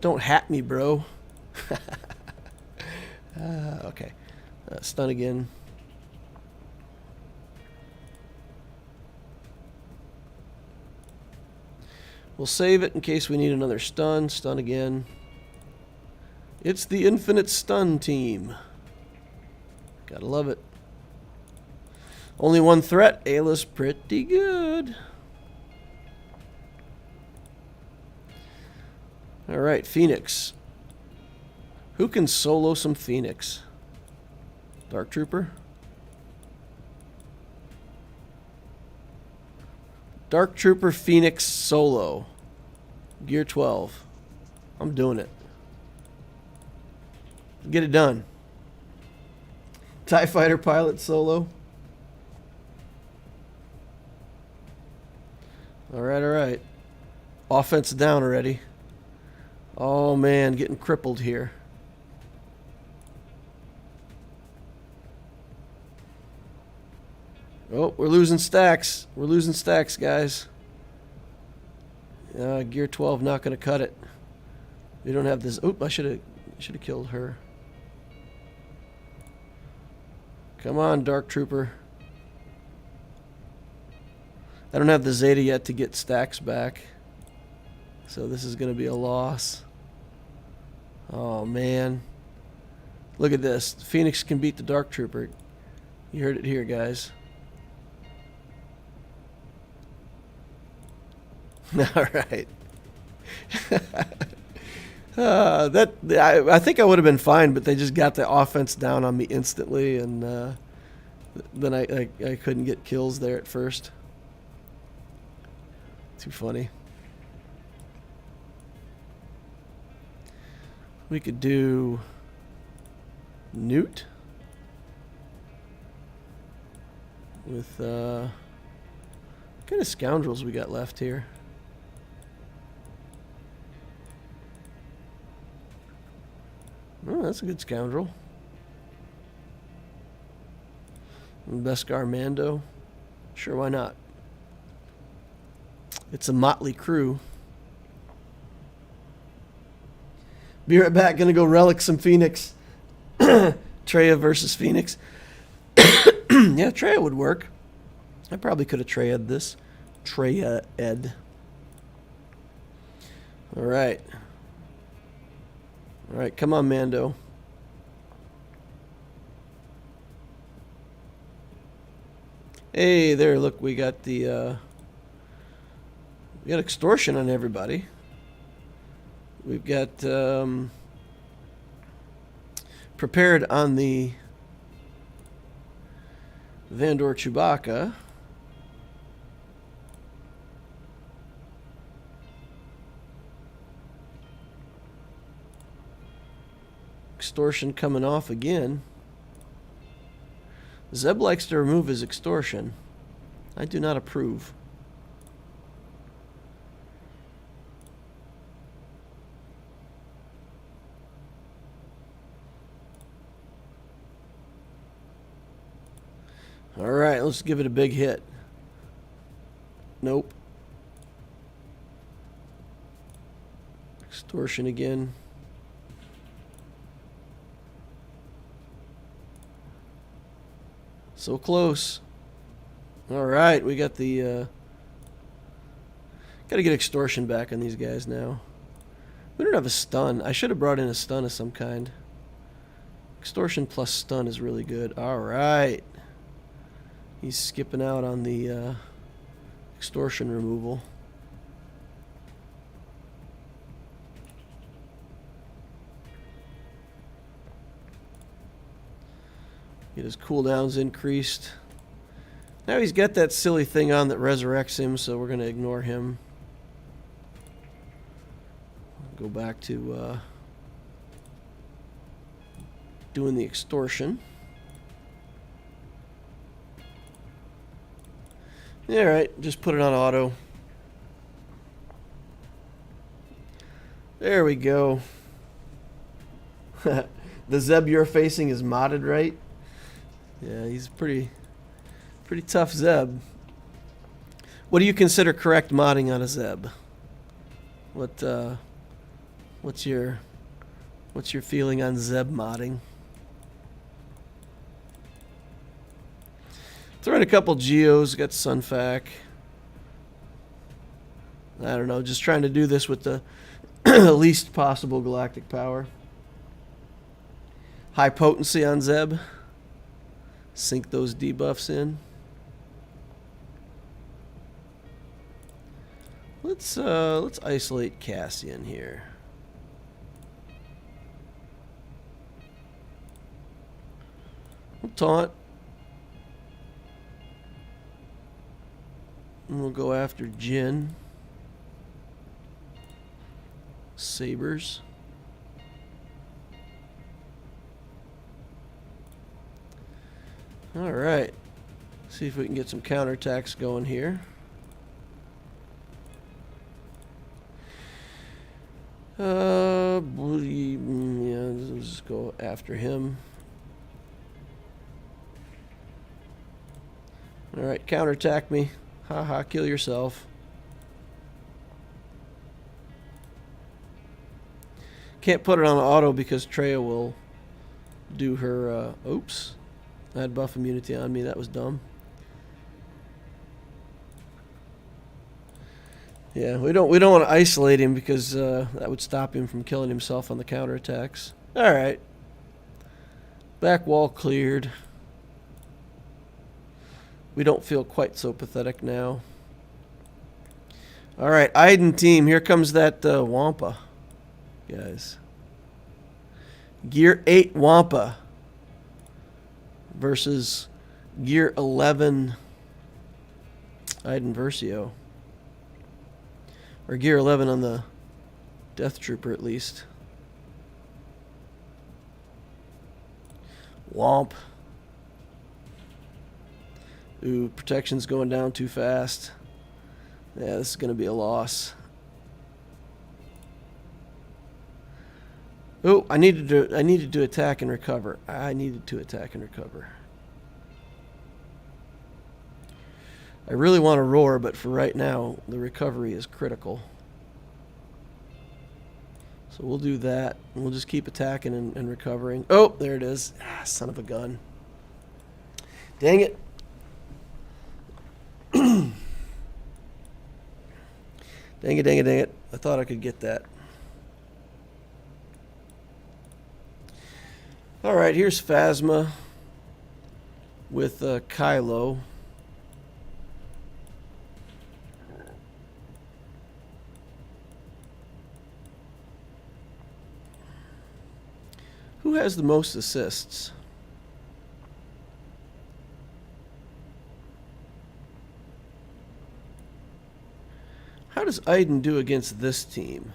Don't hat me, bro. Okay. Stun again. We'll save it in case we need another stun. Stun again. It's the infinite stun team. Gotta love it. Only one threat. Ayla's pretty good. Alright, Phoenix. Who can solo some Phoenix? Dark Trooper? Dark Trooper Phoenix solo. Gear 12. I'm doing it. Get it done. TIE Fighter pilot solo. Alright, alright. Offense down already. Oh man, getting crippled here. Oh, we're losing stacks. We're losing stacks, guys. Gear 12 not going to cut it. We don't have this. Oop, I should have killed her. Come on, Dark Trooper. I don't have the Zeta yet to get stacks back. So this is going to be a loss. Oh, man. Look at this. Phoenix can beat the Dark Trooper. You heard it here, guys. All right. I think I would have been fine, but they just got the offense down on me instantly, and then I couldn't get kills there at first. Too funny. We could do Newt with what kind of scoundrels we got left here. Oh, that's a good scoundrel. And Beskar Mando. Sure, why not? It's a motley crew. Be right back. Gonna go relic some Phoenix. Traya versus Phoenix. Yeah, Traya would work. I probably could have Traya'd this. Traya-ed. Alright. Alright, come on, Mando. Hey, there, look, we got the, we got extortion on everybody. We've got, prepared on the Vandor Chewbacca. Extortion coming off again. Zeb likes to remove his extortion. I do not approve. Alright, let's give it a big hit. Nope. Extortion again. So close. Alright, we got the gotta get extortion back on these guys now. We don't have a stun. I should have brought in a stun of some kind. Extortion plus stun is really good. Alright. He's skipping out on the extortion removal. Get his cooldowns increased. Now he's got that silly thing on that resurrects him, so we're going to ignore him. Go back to doing the extortion. Yeah, alright, just put it on auto. There we go. The Zeb you're facing is modded, right? Yeah, he's pretty tough Zeb. What do you consider correct modding on a Zeb? What's your feeling on Zeb modding? Throw in a couple Geos, got Sunfac. I don't know, just trying to do this with the least possible galactic power. High potency on Zeb. Sink those debuffs in. Let's isolate Cassian here. We'll taunt. we'll go after Jin. Sabers. All right. See if we can get some counterattacks going here. Yeah, let's just go after him. All right, counterattack me. Haha, kill yourself. Can't put it on auto because Treya will do her, oops. I had buff immunity on me, that was dumb. Yeah, we don't want to isolate him because that would stop him from killing himself on the counterattacks. All right. Back wall cleared. We don't feel quite so pathetic now. All right, Iden team, here comes that Wampa, guys. Gear 8 Wampa versus Gear 11 Iden Versio. Or Gear 11 on the Death Trooper, at least. Womp. Ooh, protection's going down too fast. Yeah, this is going to be a loss. Oh, I needed to attack and recover. I needed to attack and recover. I really want to roar, but for right now, the recovery is critical. So we'll do that. And we'll just keep attacking and recovering. Oh, there it is. Ah, son of a gun. Dang it. Dang it, dang it, dang it. I thought I could get that. All right, here's Phasma with Kylo. Who has the most assists? How does Iden do against this team?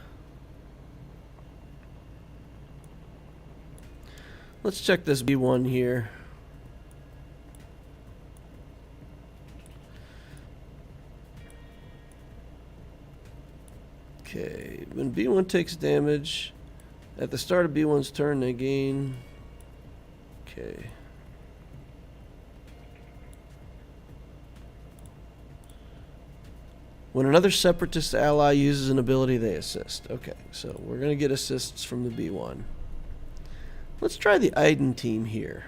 Let's check this B1 here. Okay, when B1 takes damage, at the start of B1's turn, they gain... Okay. When another Separatist ally uses an ability, they assist. Okay, so we're going to get assists from the B1. Let's try the Iden team here.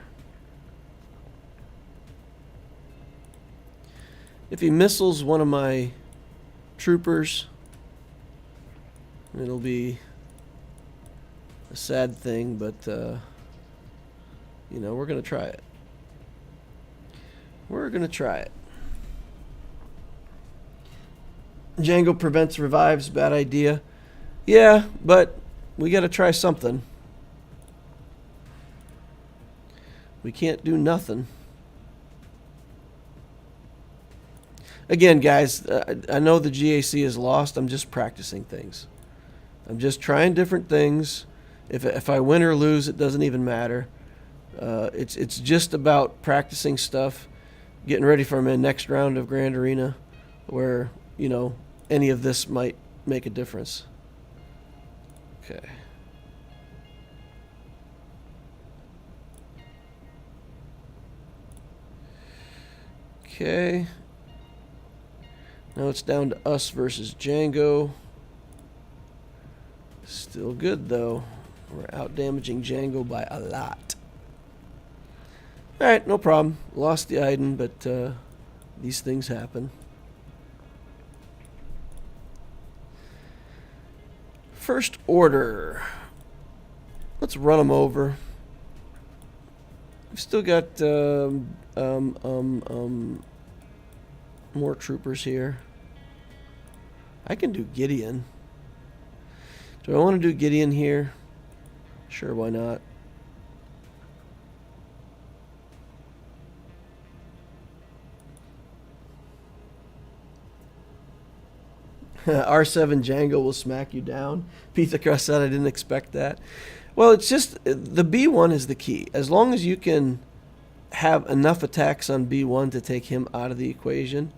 If he missiles one of my troopers, it'll be a sad thing, but, you know, we're going to try it. We're going to try it. Django prevents revives, bad idea. Yeah, but we got to try something. We can't do nothing. Again, guys, I know the GAC is lost. I'm just practicing things. I'm just trying different things. If I win or lose, it doesn't even matter. It's just about practicing stuff, getting ready for my next round of Grand Arena, where, you know, any of this might make a difference. Okay. Okay. Now it's down to us versus Django. Still good, though. We're out damaging Django by a lot. Alright, no problem. Lost the Iden, but these things happen. First Order. Let's run them over. We've still got more troopers here. I can do Gideon. Do I want to do Gideon here? Sure, why not? R7 Django will smack you down. Pithacrust said, I didn't expect that. Well, it's just, the B1 is the key. As long as you can have enough attacks on B1 to take him out of the equation,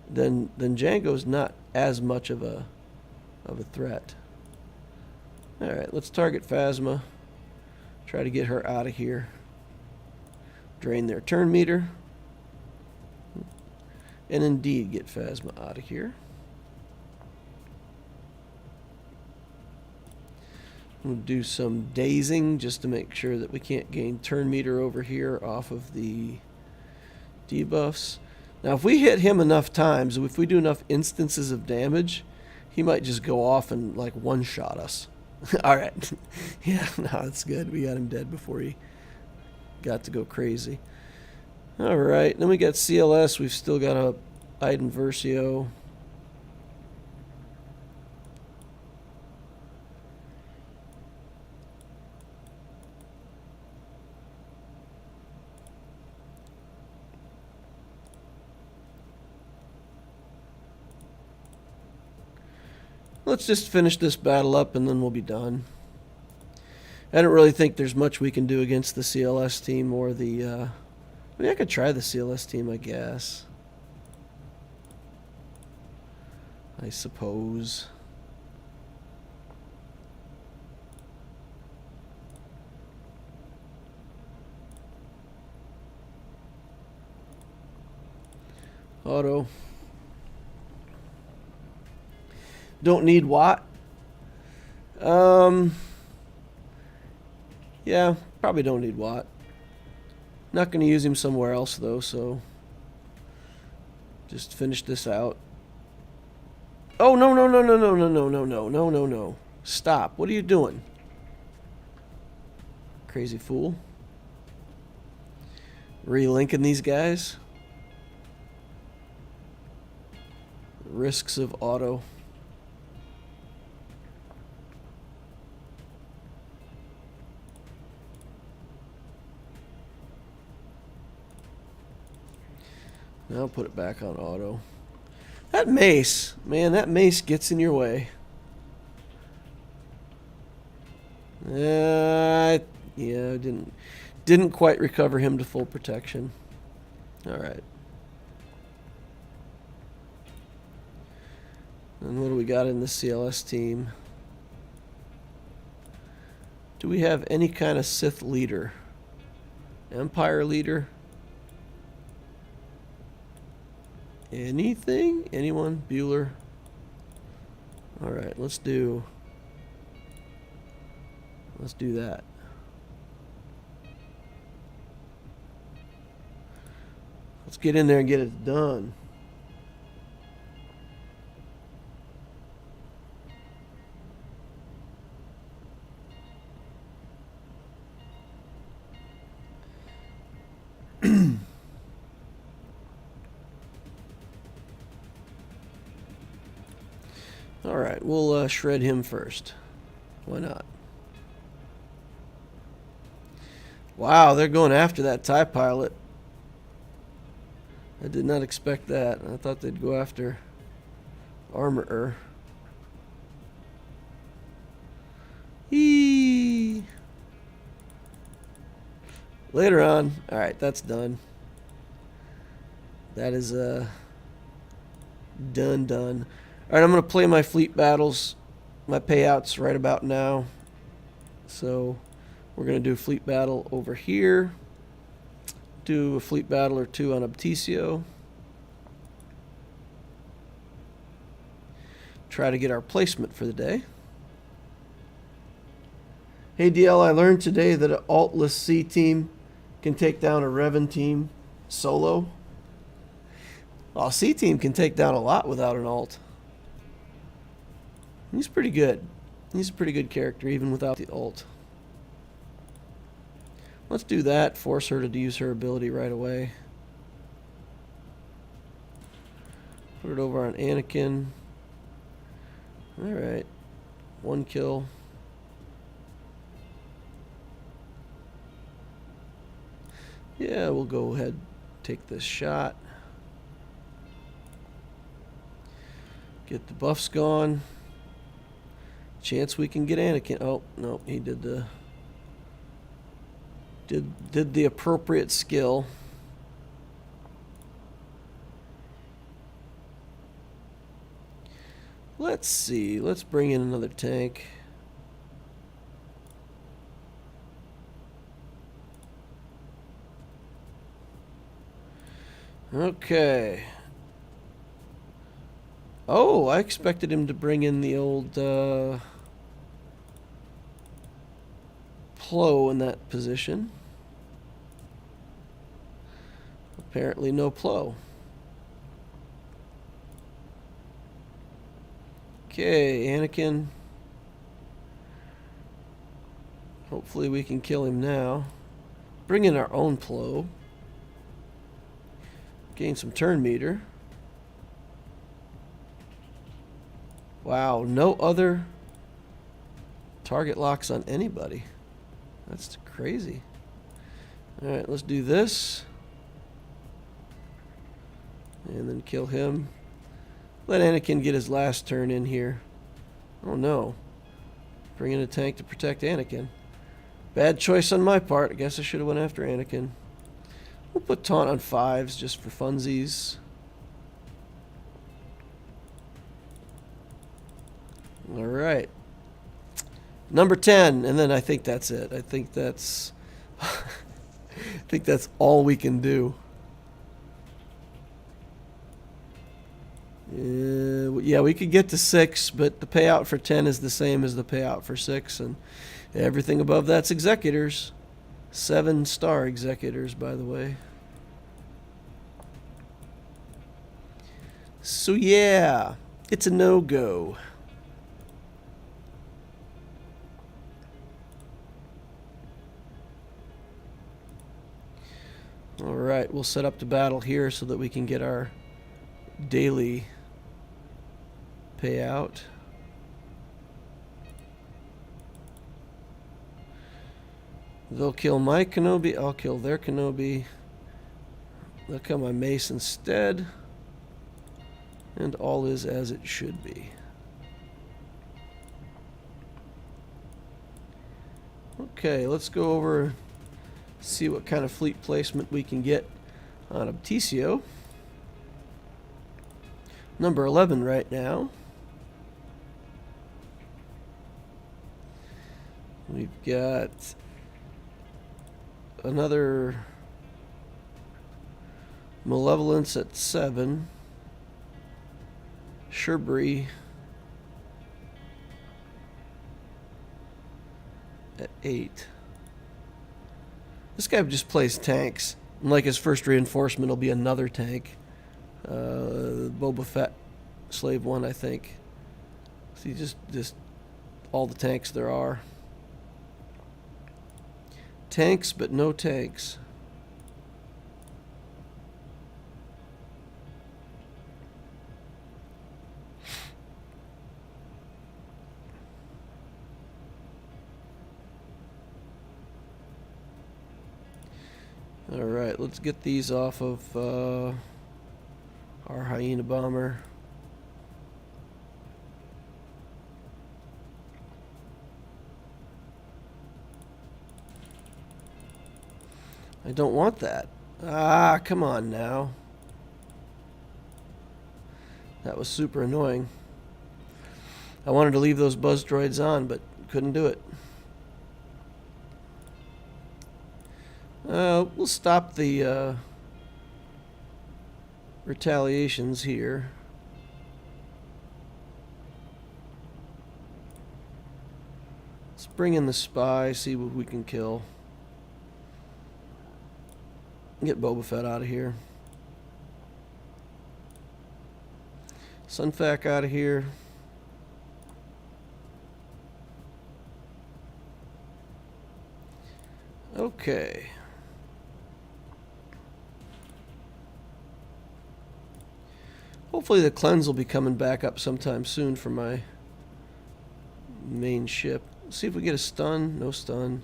then Django's not as much of a threat. Alright, let's target Phasma. Try to get her out of here. Drain their turn meter. And indeed get Phasma out of here. We'll do some dazing just to make sure that we can't gain turn meter over here off of the debuffs. Now if we hit him enough times, if we do enough instances of damage, he might just go off and like one-shot us. Alright. Yeah, no, that's good. We got him dead before he got to go crazy. Alright, then we got CLS. We've still got a Iden Versio. Let's just finish this battle up and then we'll be done. I don't really think there's much we can do against the CLS team or the... I mean, I could try the CLS team, I guess. I suppose. Auto. Don't need Watt. Yeah, probably don't need Watt. Not going to use him somewhere else though, so just finish this out. Oh, no, no, no, no, no, no, no, no, no, no, no, no. Stop. What are you doing? Crazy fool. Relinking these guys. Risks of auto. Now I'll put it back on auto. That mace, man, that mace gets in your way. Yeah, didn't quite recover him to full protection. All right. And what do we got in the CLS team? Do we have any kind of Sith leader? Empire leader? Anything? Anyone? Bueller? Alright, let's do that. Let's get in there and get it done. Alright, we'll shred him first. Why not? Wow, they're going after that TIE pilot. I did not expect that. I thought they'd go after Armorer. Eee. Later on. Alright, that's done. That is done. Alright, I'm going to play my fleet battles, my payouts right about now. So we're going to do a fleet battle over here. Do a fleet battle or two on Obtisio. Try to get our placement for the day. Hey DL, I learned today that an altless C team can take down a Revan team solo. Well, C team can take down a lot without an alt. He's pretty good. He's a pretty good character even without the ult. Let's do that. Force her to use her ability right away. Put it over on Anakin. Alright. One kill. Yeah, we'll go ahead and take this shot. Get the buffs gone. Chance we can get Anakin. Oh, no, he did the appropriate skill. Let's see. Let's bring in another tank. Okay. Oh, I expected him to bring in the old Plo in that position. Apparently no Plo. Okay, Anakin. Hopefully we can kill him now. Bring in our own Plo. Gain some turn meter. Wow, no other target locks on anybody. That's crazy. Alright, let's do this. And then kill him. Let Anakin get his last turn in here. Oh no. Bring in a tank to protect Anakin. Bad choice on my part. I guess I should have went after Anakin. We'll put taunt on 5s just for funsies. Alright. Number 10, and then I think that's it. I think that's all we can do. Yeah, we could get to 6, but the payout for 10 is the same as the payout for 6, and everything above that's executors. 7-star executors, by the way. So yeah, it's a no-go. Alright, we'll set up the battle here so that we can get our daily payout. They'll kill my Kenobi, I'll kill their Kenobi. They'll kill my Mace instead. And all is as it should be. Okay, let's go over, see what kind of fleet placement we can get on Abticio. Number 11 right now. We've got another Malevolence at 7. Sherbury at 8. This guy just plays tanks. And like his first reinforcement will be another tank. Boba Fett Slave 1, I think. See, just all the tanks there are. Tanks, but no tanks. Alright, let's get these off of our Hyena Bomber. I don't want that. Ah, come on now. That was super annoying. I wanted to leave those buzz droids on, but couldn't do it. We'll stop the retaliations here. Let's bring in the spy, see what we can kill. Get Boba Fett out of here. Sunfac out of here. Okay. Hopefully the cleanse will be coming back up sometime soon for my main ship. Let's see if we get a stun. No stun.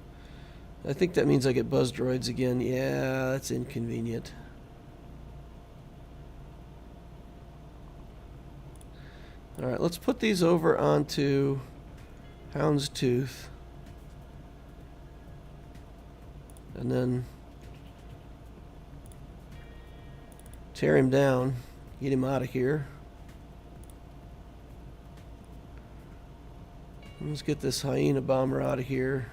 I think that means I get buzz droids again. Yeah, that's inconvenient. All right, let's put these over onto Houndstooth. And then tear him down, get him out of here. Let's get this hyena bomber out of here.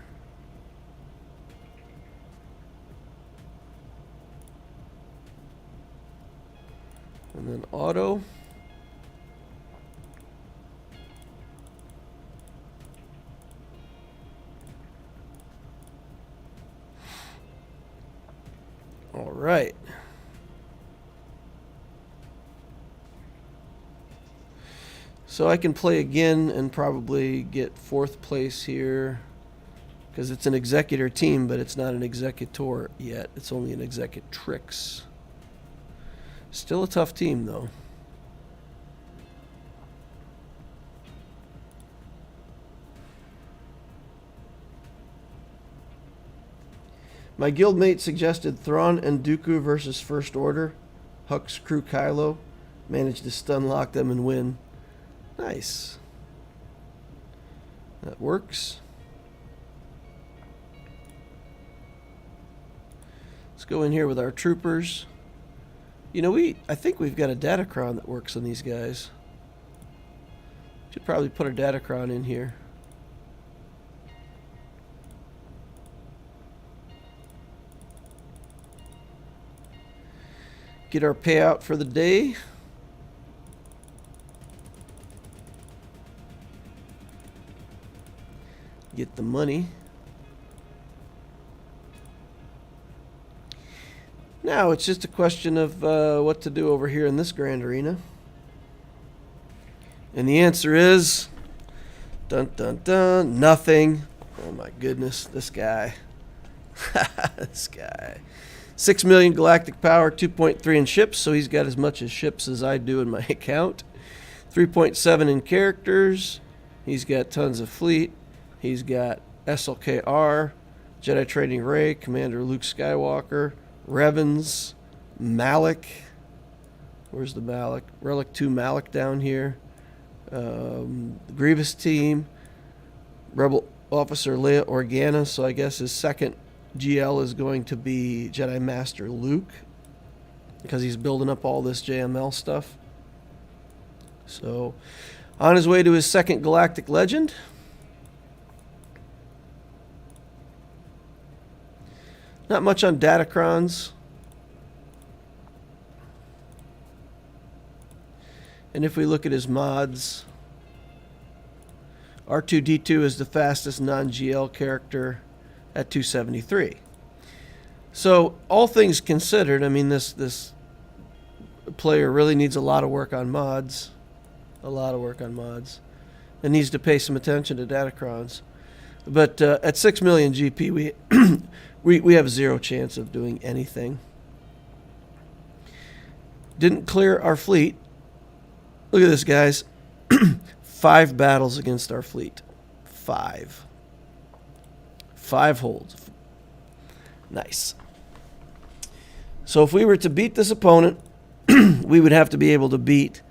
And then auto. All right. So I can play again and probably get 4th place here because it's an executor team, but it's not an executor yet. It's only an executrix. Still a tough team, though. My guildmate suggested Thrawn and Dooku versus First Order. Hux crew Kylo. Managed to stun lock them and win. Nice. That works. Let's go in here with our troopers. You know, I think we've got a Datacron that works on these guys. Should probably put a Datacron in here. Get our payout for the day. Get the money. Now it's just a question of what to do over here in this grand arena. And the answer is dun dun dun, nothing. Oh my goodness, this guy. This guy. 6 million galactic power, 2.3 in ships, so he's got as much as ships as I do in my account. 3.7 in characters. He's got tons of fleet. He's got SLKR, Jedi Training Ray, Commander Luke Skywalker, Revens, Malak. Where's the Malak? Relic 2 Malak down here. Grievous team. Rebel Officer Leia Organa, so I guess his second GL is going to be Jedi Master Luke because he's building up all this JML stuff. So, on his way to his second Galactic Legend. Not much on Datacrons. And if we look at his mods, R2-D2 is the fastest non-GL character at 273. So, all things considered, I mean, this player really needs a lot of work on mods. A lot of work on mods. And needs to pay some attention to Datacrons. But at 6 million GP, we have zero chance of doing anything. Didn't clear our fleet. Look at this, guys. 5 battles against our fleet. 5. 5 holds. Nice. So if we were to beat this opponent, we would have to be able to beat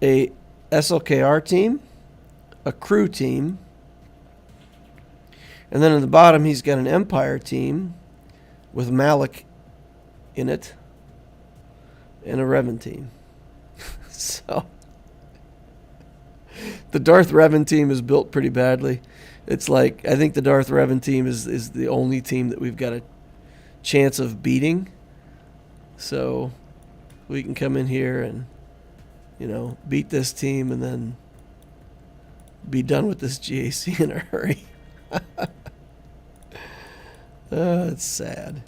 a SLKR team, a crew team, and then at the bottom he's got an Empire team with Malak in it and a Revan team. So the Darth Revan team is built pretty badly. It's like, I think the Darth Revan team is the only team that we've got a chance of beating. So we can come in here and, you know, beat this team and then be done with this GAC in a hurry. It's sad.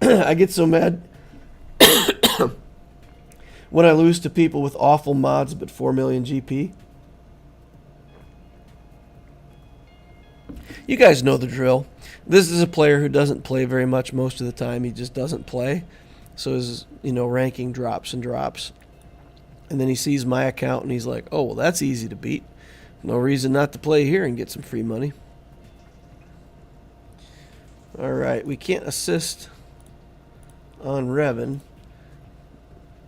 I get so mad when I lose to people with awful mods but 4 million GP. You guys know the drill. This is a player who doesn't play very much most of the time. He just doesn't play. So his, ranking drops and drops. And then he sees my account and he's like, oh, well, that's easy to beat. No reason not to play here and get some free money. All right, we can't assist on Revan.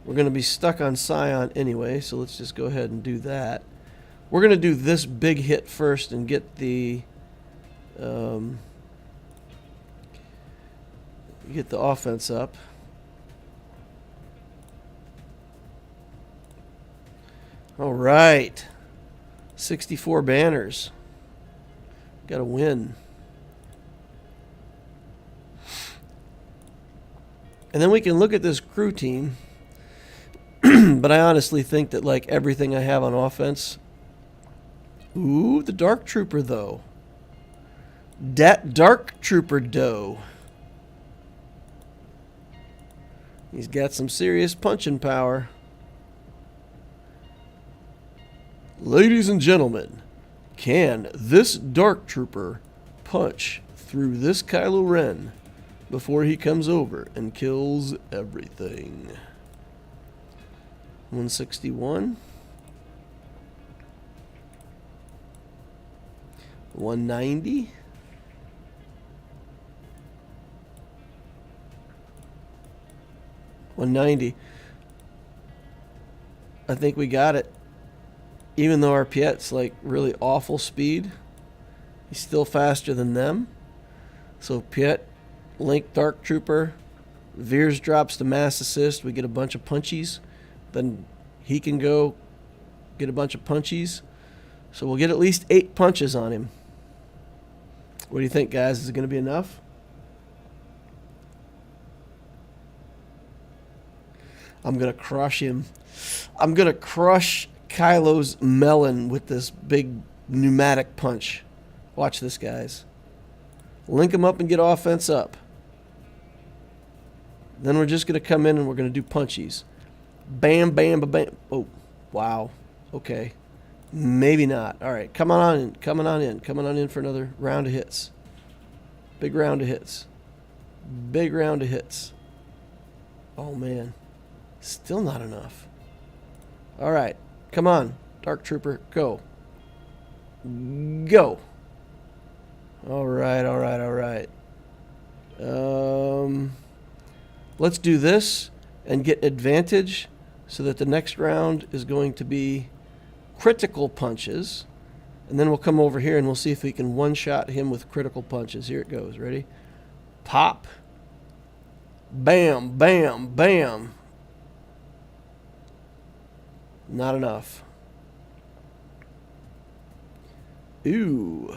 We're going to be stuck on Scion anyway, so let's just go ahead and do that. We're going to do this big hit first and get the offense up. All right. 64 banners. Got to win. And then we can look at this crew team. But I honestly think that, like, everything I have on offense. Ooh, the Dark Trooper, though. Dat Dark Trooper, though. He's got some serious punching power. Ladies and gentlemen, can this Dark Trooper punch through this Kylo Ren before he comes over and kills everything? 161. 190. 190. I think we got it. Even though our Piet's like really awful speed, he's still faster than them. So Piet, Link Dark Trooper, Veers drops the mass assist. We get a bunch of punchies. Then he can go get a bunch of punchies. So we'll get at least 8 punches on him. What do you think, guys? Is it going to be enough? I'm going to crush him. I'm going to crush Kylo's melon with this big pneumatic punch. Watch this, guys. Link him up and get offense up. Then we're just going to come in and we're going to do punchies. Bam, bam, bam. Oh, wow. Okay. Maybe not. All right. Come on in. Coming on in. Coming on in for another round of hits. Big round of hits. Big round of hits. Oh, man. Still not enough. All right. Come on. Dark Trooper. Go. Go. All right. All right. All right. Let's do this and get advantage so that the next round is going to be critical punches. And then we'll come over here and we'll see if we can one-shot him with critical punches. Here it goes. Ready? Pop. Bam, bam, bam. Not enough. Ooh.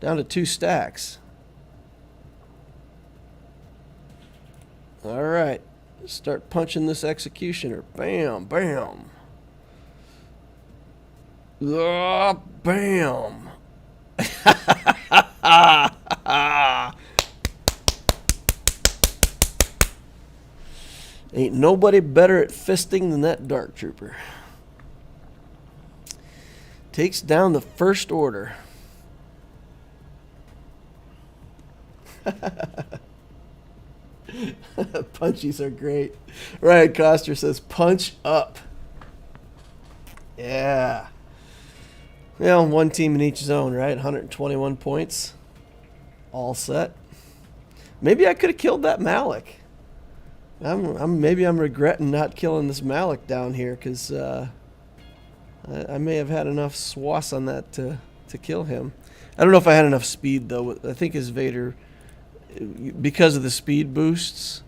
Down to 2 stacks. All right. Start punching this executioner. Bam, bam. Bam. Ain't nobody better at fisting than that Dark Trooper. Takes down the First Order. Punchies are great. Ryan Coster says, punch up. Yeah. Well, one team in each zone, right? 121 points. All set. Maybe I could have killed that Malik. Maybe I'm regretting not killing this Malik down here because I may have had enough swass on that to kill him. I don't know if I had enough speed though. I think his Vader, because of the speed boosts,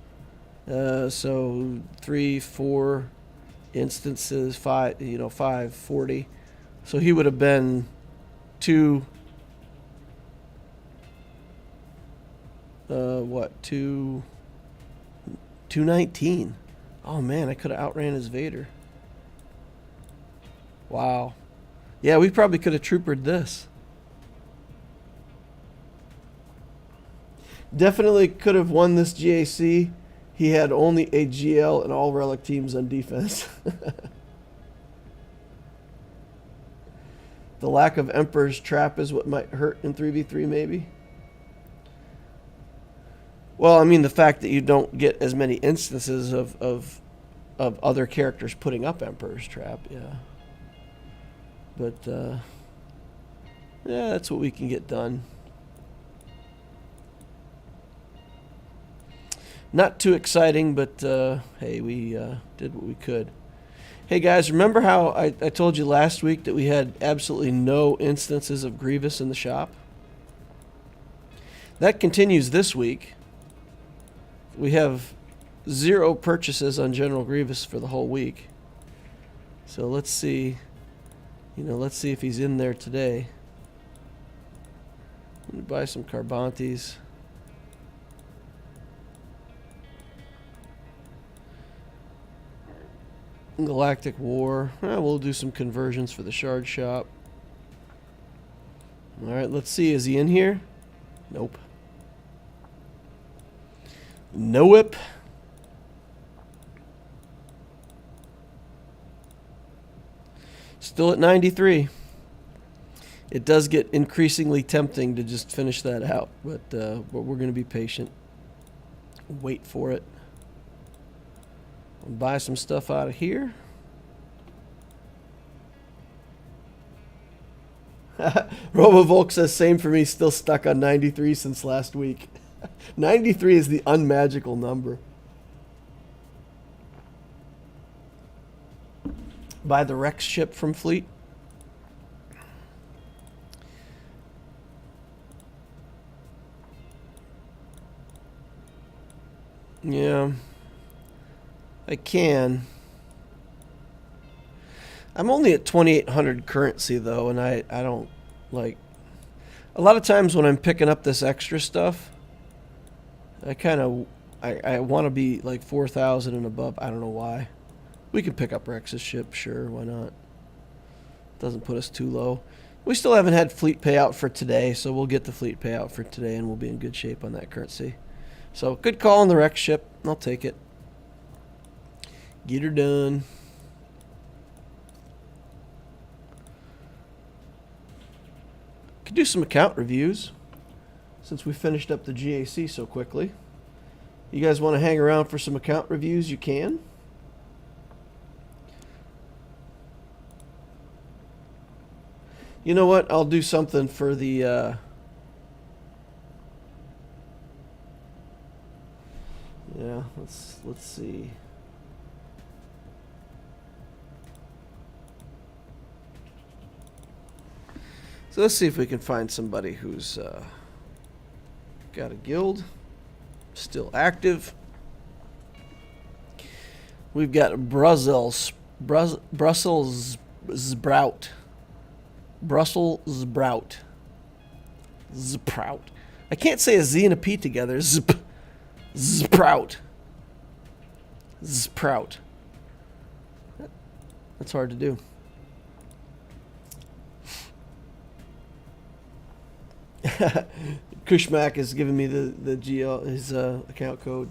so 3, 4 instances, 5, 40. So he would have been 219. Oh man, I could have outran his Vader. Wow. Yeah, we probably could have troopered this. Definitely could have won this GAC. He had only a GL and all relic teams on defense. The lack of Emperor's Trap is what might hurt in 3v3 maybe. Well, I mean the fact that you don't get as many instances of other characters putting up Emperor's Trap, yeah. But yeah, that's what we can get done. Not too exciting, but hey, we did what we could. Hey guys, remember how I told you last week that we had absolutely no instances of Grievous in the shop? That continues this week. We have 0 purchases on General Grievous for the whole week. So let's see. Let's see if he's in there today. I'm gonna buy some Carbantes. Galactic War. We'll do some conversions for the Shard Shop. Alright, let's see. Is he in here? Nope. Nope. Still at 93. It does get increasingly tempting to just finish that out, but we're going to be patient. Wait for it. I'll buy some stuff out of here. RoboVolk says, same for me, still stuck on 93 since last week. 93 is the unmagical number. Buy the Rex ship from Fleet. Yeah. I can. I'm only at 2,800 currency though, and I don't like. A lot of times when I'm picking up this extra stuff, I want to be like 4,000 and above. I don't know why. We can pick up Rex's ship, sure, why not? Doesn't put us too low. We still haven't had fleet payout for today, so we'll get the fleet payout for today, and we'll be in good shape on that currency. So good call on the Rex ship. I'll take it. Get her done. Could do some account reviews since we finished up the GAC so quickly. You guys want to hang around for some account reviews? You can. You know what? I'll do something for the yeah, let's see. So let's see if we can find somebody who's got a guild, still active. We've got Brussels Sprout. Brussels Sprout. Sprout. I can't say a Z and a P together. Sprout. Sprout. That's hard to do. Kushmak is giving me the GL, his account code.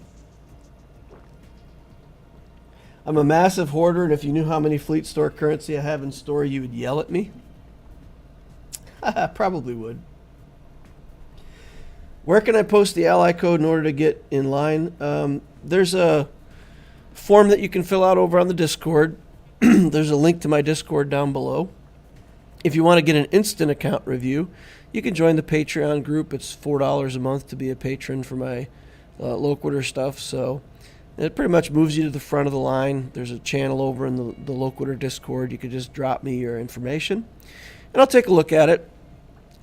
I'm a massive hoarder, and if you knew how many fleet store currency I have in store, you would yell at me. Probably would. Where can I post the ally code in order to get in line? There's a form that you can fill out over on the Discord. There's a link to my Discord down below. If you want to get an instant account review, you can join the Patreon group. It's $4 a month to be a patron for my Loquitur stuff. So it pretty much moves you to the front of the line. There's a channel over in the Loquitur Discord. You can just drop me your information, and I'll take a look at it.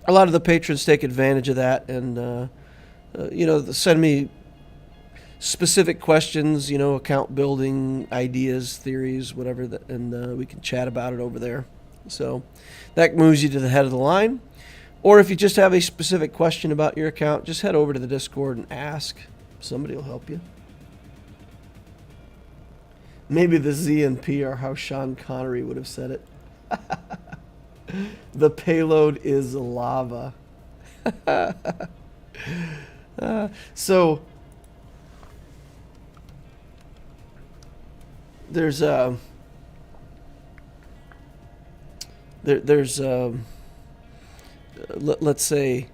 A lot of the patrons take advantage of that and, send me specific questions, account building, ideas, theories, whatever, and we can chat about it over there. So that moves you to the head of the line. Or if you just have a specific question about your account, just head over to the Discord and ask. Somebody will help you. Maybe the Z and P are how Sean Connery would have said it. The payload is lava. So there's let's say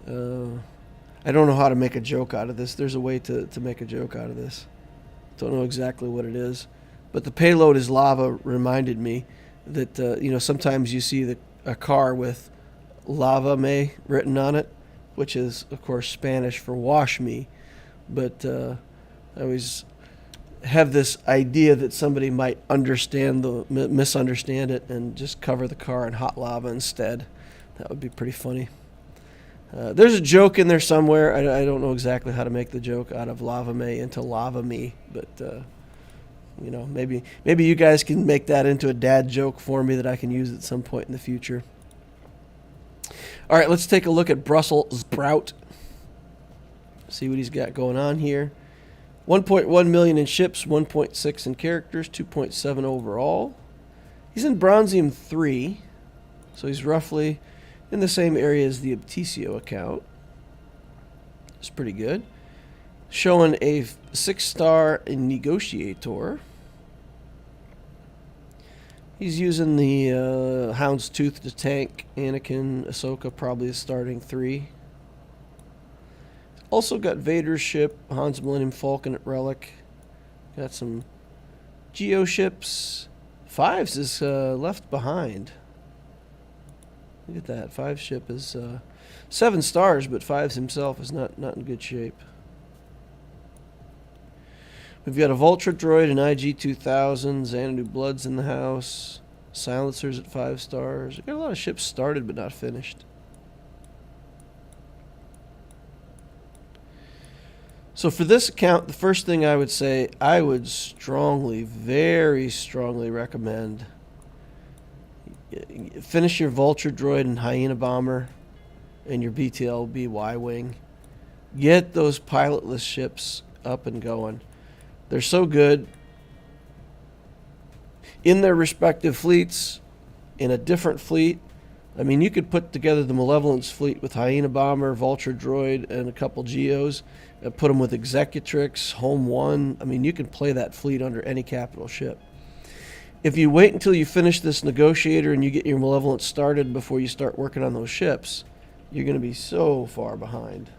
I don't know how to make a joke out of this. There's a way to make a joke out of this. Don't know exactly what it is, but the payload is lava reminded me that sometimes you see a car with lava me written on it, which is of course Spanish for wash me, but I always have this idea that somebody might misunderstand it and just cover the car in hot lava instead. That would be pretty funny. There's a joke in there somewhere. I don't know exactly how to make the joke out of lava me into lava me, but you know, maybe you guys can make that into a dad joke for me that I can use at some point in the future. All right, let's take a look at Brussels Sprout. See what he's got going on here. 1.1 million in ships, 1.6 in characters, 2.7 overall. He's in Bronzium 3, so he's roughly in the same area as the Abticio account. It's pretty good. Showing a 6-star in Negotiator. He's using the Houndstooth to tank Anakin, Ahsoka, probably starting 3. Also got Vader's ship, Han's Millennium Falcon at Relic. Got some Geo ships. Fives is left behind. Look at that. 5 ship is 7 stars, but Fives himself is not in good shape. We've got a Vultra droid, an IG-2000, Xanadu Bloods in the house, Silencers at 5 stars. We've got a lot of ships started but not finished. So for this account, the first thing I would say, I would strongly, very strongly recommend finish your Vulture droid and Hyena bomber and your BTLB Y-wing. Get those pilotless ships up and going. They're so good in their respective fleets, in a different fleet. I mean, you could put together the Malevolence fleet with Hyena bomber, Vulture droid, and a couple Geos, and put them with Executrix, Home 1. I mean, you can play that fleet under any capital ship. If you wait until you finish this Negotiator and you get your Malevolence started before you start working on those ships, you're going to be so far behind.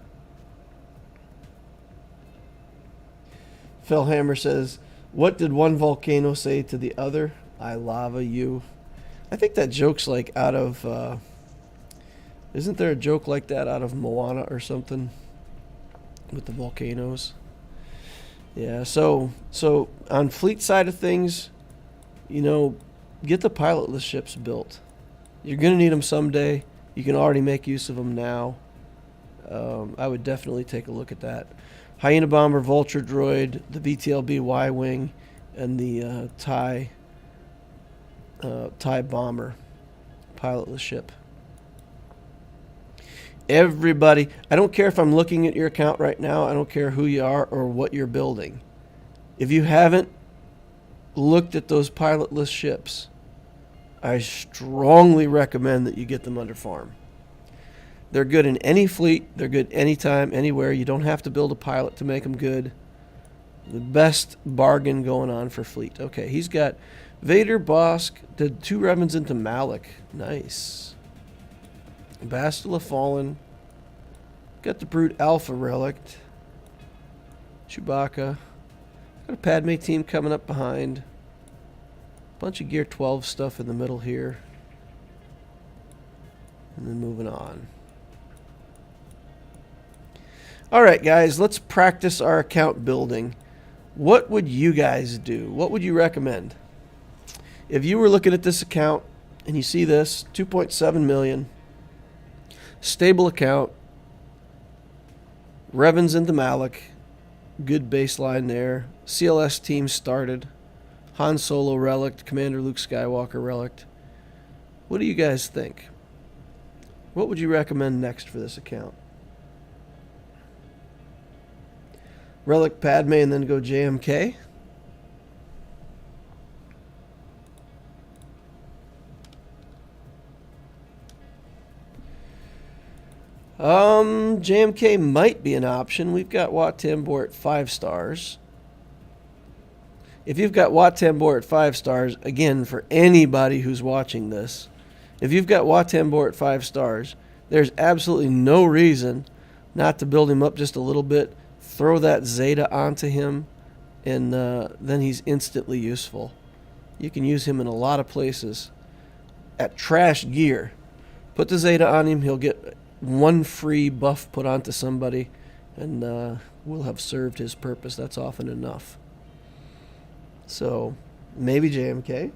Fellhammer says, what did one volcano say to the other? I lava you. I think that joke's like out of, isn't there a joke like that out of Moana or something with the volcanoes? Yeah, so on fleet side of things, you know, get the pilotless ships built. You're going to need them someday. You can already make use of them now. I would definitely take a look at that. Hyena bomber, Vulture droid, the VTLB Y-wing, and the TIE bomber pilotless ship. Everybody, I don't care if I'm looking at your account right now. I don't care who you are or what you're building. If you haven't looked at those pilotless ships, I strongly recommend that you get them under farm. They're good in any fleet. They're good anytime, anywhere. You don't have to build a pilot to make them good. The best bargain going on for fleet. Okay, he's got Vader, Bosk, did 2 Revens into Malak. Nice. Bastila Fallen. Got the Brute Alpha Relict. Chewbacca. Got a Padme team coming up behind. Bunch of Gear 12 stuff in the middle here. And then moving on. Alright guys, let's practice our account building. What would you guys do? What would you recommend? If you were looking at this account and you see this, 2.7 million, stable account, Revens into Malak, good baseline there, CLS team started, Han Solo relic, Commander Luke Skywalker relic. What do you guys think? What would you recommend next for this account? Relic Padme and then go JMK? JMK might be an option. We've got Wat Tambor at 5 stars. If you've got Wat Tambor at 5 stars, again, for anybody who's watching this, if you've got Wat Tambor at 5 stars, there's absolutely no reason not to build him up just a little bit, throw that Zeta onto him, and then he's instantly useful. You can use him in a lot of places. At trash gear, put the Zeta on him, he'll get 1 free buff put onto somebody, and will have served his purpose. That's often enough. So maybe JMK.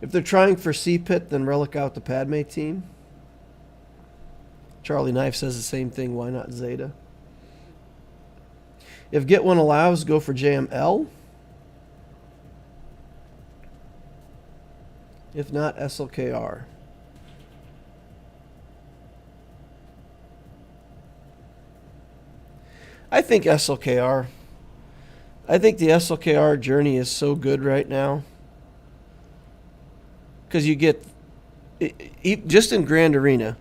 If they're trying for C-Pit, then relic out the Padme team. Charlie Knife says the same thing. Why not Zeta? If Get One allows, go for JML. If not, SLKR. I think SLKR. I think the SLKR journey is so good right now. Because you get, just in Grand Arena,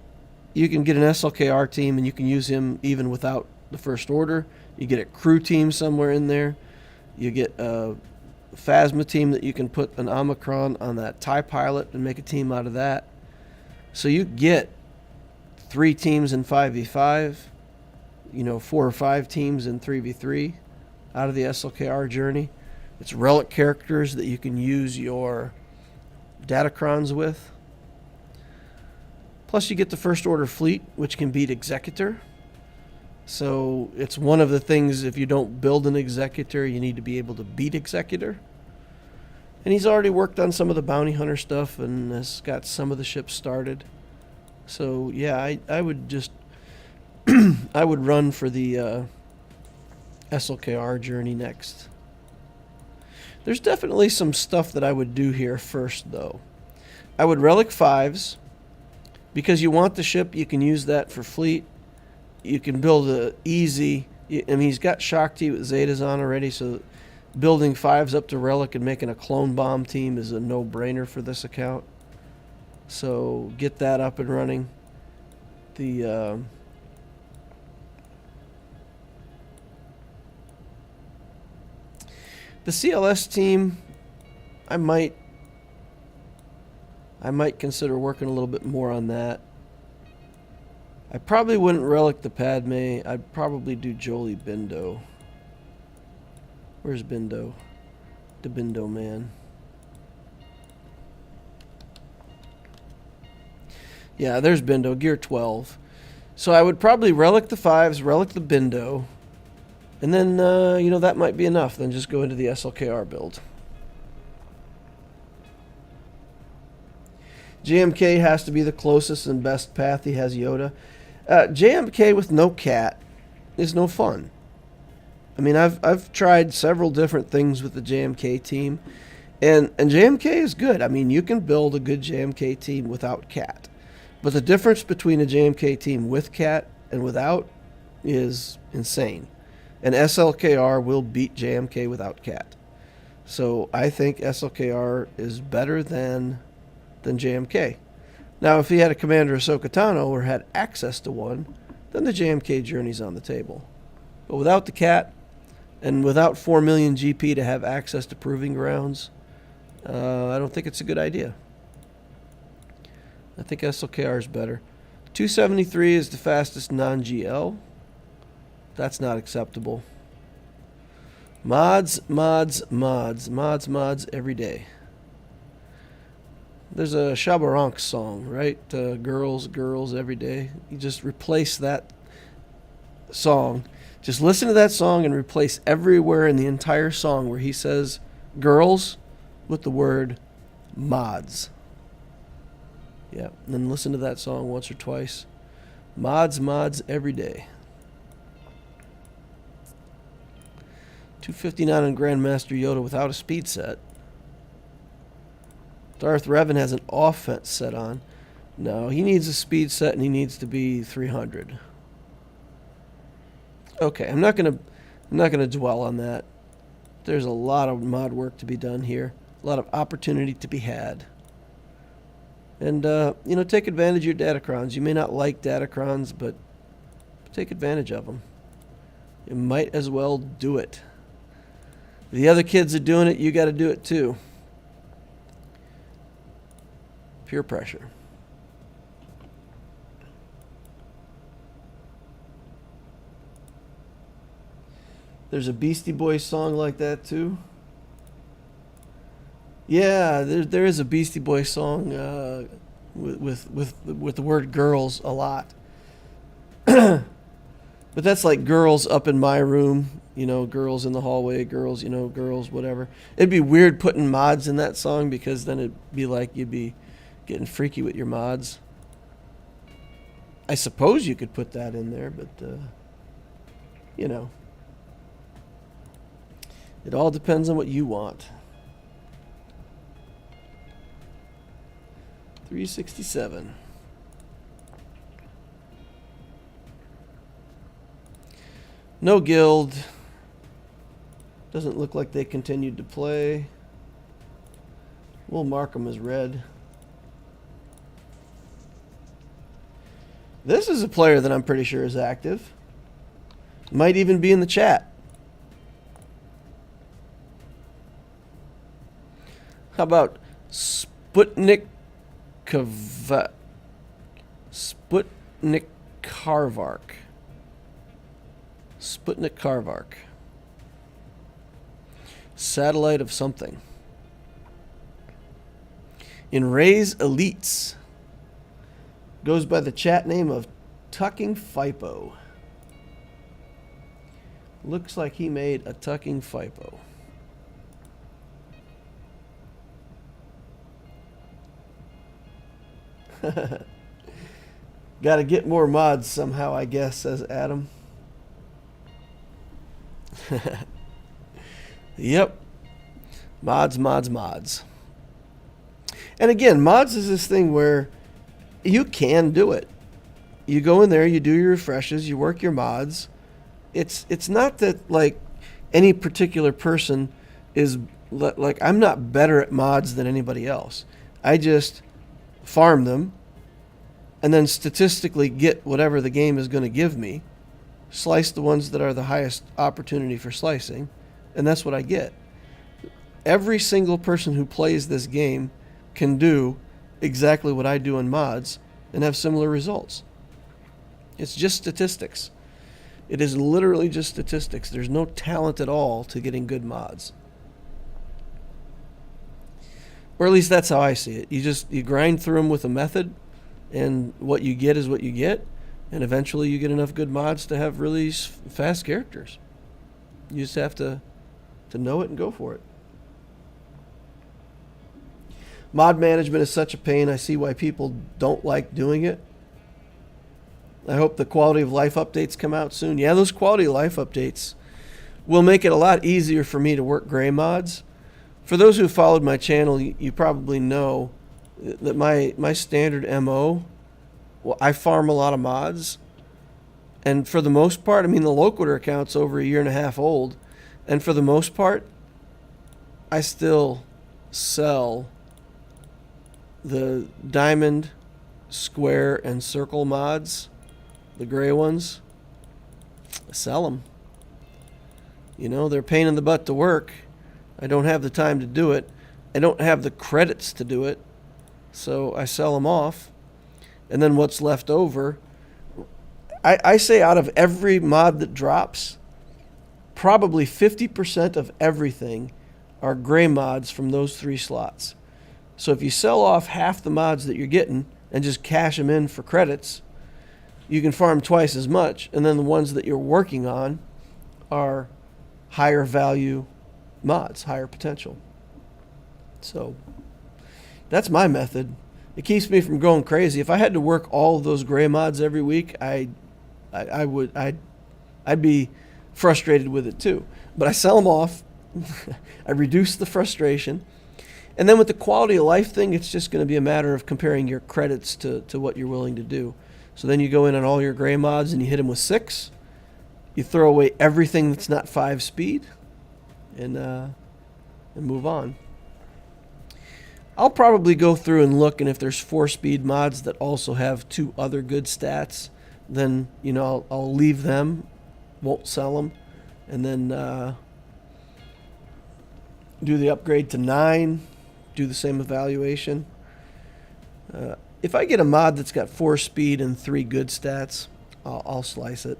you can get an SLKR team and you can use him even without the First Order. You get a crew team somewhere in there. You get a Phasma team that you can put an Omicron on that TIE pilot and make a team out of that. So you get 3 teams in 5v5, 4 or 5 teams in 3v3 out of the SLKR journey. It's relic characters that you can use your Datacrons with. Plus you get the First Order fleet, which can beat Executor. So it's one of the things, if you don't build an Executor, you need to be able to beat Executor. And he's already worked on some of the bounty hunter stuff and has got some of the ships started. So yeah, I would just I would run for the SLKR journey next. There's definitely some stuff that I would do here first, though. I would relic 5s. Because you want the ship, you can use that for fleet. You can build a easy... he's got Shock T with Zetas on already, so building 5s up to relic and making a clone bomb team is a no-brainer for this account. So get that up and running. The CLS team, I might consider working a little bit more on that. I probably wouldn't relic the Padme. I'd probably do Jolie Bindo. Where's Bindo? The Bindo man. Yeah, there's Bindo, gear 12. So I would probably relic the 5s, relic the Bindo, and then, that might be enough. Then just go into the SLKR build. JMK has to be the closest and best path. He has Yoda. JMK with no cat is no fun. I mean, I've tried several different things with the JMK team, and JMK is good. I mean, you can build a good JMK team without cat. But the difference between a JMK team with cat and without is insane. And SLKR will beat JMK without cat. So I think SLKR is better than JMK. Now, if he had a Commander Ahsoka Tano or had access to one, then the JMK journey's on the table. But without the cat, and without 4 million GP to have access to proving grounds, I don't think it's a good idea. I think SLKR is better. 273 is the fastest non-GL. That's not acceptable. Mods every day. There's a Shabarank song, right? Girls every day. You just replace that song. Just listen to that song and replace everywhere in the entire song where he says girls with the word mods. Yeah, and then listen to that song once or twice. Mods every day. 259 on Grandmaster Yoda without a speed set. Darth Revan has an offense set on. No, he needs a speed set and he needs to be 300. Okay, I'm not gonna dwell on that. There's a lot of mod work to be done here. A lot of opportunity to be had. And take advantage of your Datacrons. You may not like Datacrons, but take advantage of them. You might as well do it. The other kids are doing it, you got to do it too. Peer pressure. There's a Beastie Boys song like that too. Yeah, there is a Beastie Boys song with the word girls a lot. But that's like girls up in my room, you know, girls in the hallway, girls, you know, girls, whatever. It'd be weird putting mods in that song because then it'd be like you'd be getting freaky with your mods. I suppose you could put that in there, but, you know. It all depends on what you want. 367. No guild. Doesn't look like they continued to play. We'll mark them as red. This is a player that I'm pretty sure is active. Might even be in the chat. How about Sputnik Karvark? Sputnik Karvark. Satellite of something. In Ray's Elites. Goes by the chat name of Tucking Fipo. Looks like he made a Tucking Fipo. Gotta get more mods somehow, I guess, says Adam. Yep. Mods, mods, mods. And again, mods is this thing where you can do it. You go in there, you do your refreshes, you work your mods. It's not that like any particular person is like, I'm not better at mods than anybody else. I just farm them and then statistically get whatever the game is going to give me, slice the ones that are the highest opportunity for slicing, and that's what I get. Every single person who plays this game can do exactly what I do in mods and have similar results. It's just statistics. It is literally just statistics. There's no talent at all to getting good mods. Or at least that's how I see it. You grind through them with a method, and what you get is what you get, and eventually you get enough good mods to have really fast characters. You just have to know it and go for it. Mod management is such a pain. I see why people don't like doing it. I hope the quality of life updates come out soon. Yeah, those quality of life updates will make it a lot easier for me to work gray mods. For those who followed my channel, you probably know that my standard MO, well, I farm a lot of mods. And for the most part, I mean, the Loquitur account's over 1.5 years old. And for the most part, I still sell the diamond, square, and circle mods, the gray ones. I sell them. You know, they're a pain in the butt to work. I don't have the time to do it. I don't have the credits to do it. So I sell them off. And then what's left over, I say out of every mod that drops, probably 50% of everything are gray mods from those 3 slots. So if you sell off half the mods that you're getting and just cash them in for credits, you can farm twice as much. And then the ones that you're working on are higher value mods, higher potential. So that's my method. It keeps me from going crazy. If I had to work all of those gray mods every week, I'd be frustrated with it too. But I sell them off. I reduce the frustration. And then with the quality of life thing, it's just going to be a matter of comparing your credits to what you're willing to do. So then you go in on all your gray mods and you hit them with 6. You throw away everything that's not 5 speed and move on. I'll probably go through and look, and if there's 4-speed mods that also have 2 other good stats, then, you know, I'll leave them, won't sell them, and then do the upgrade to 9, do the same evaluation. If I get a mod that's got 4 speed and 3 good stats, I'll slice it.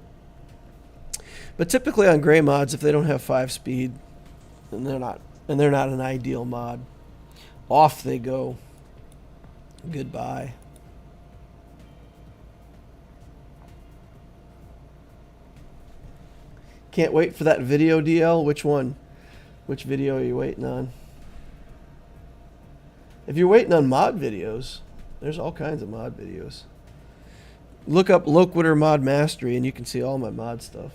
But typically on gray mods, if they don't have 5 speed, and they're not an ideal mod, off they go. Goodbye. Can't wait for that video, DL. Which one? Which video are you waiting on? If you're waiting on mod videos, there's all kinds of mod videos. Look up Loquitur Mod Mastery and you can see all my mod stuff.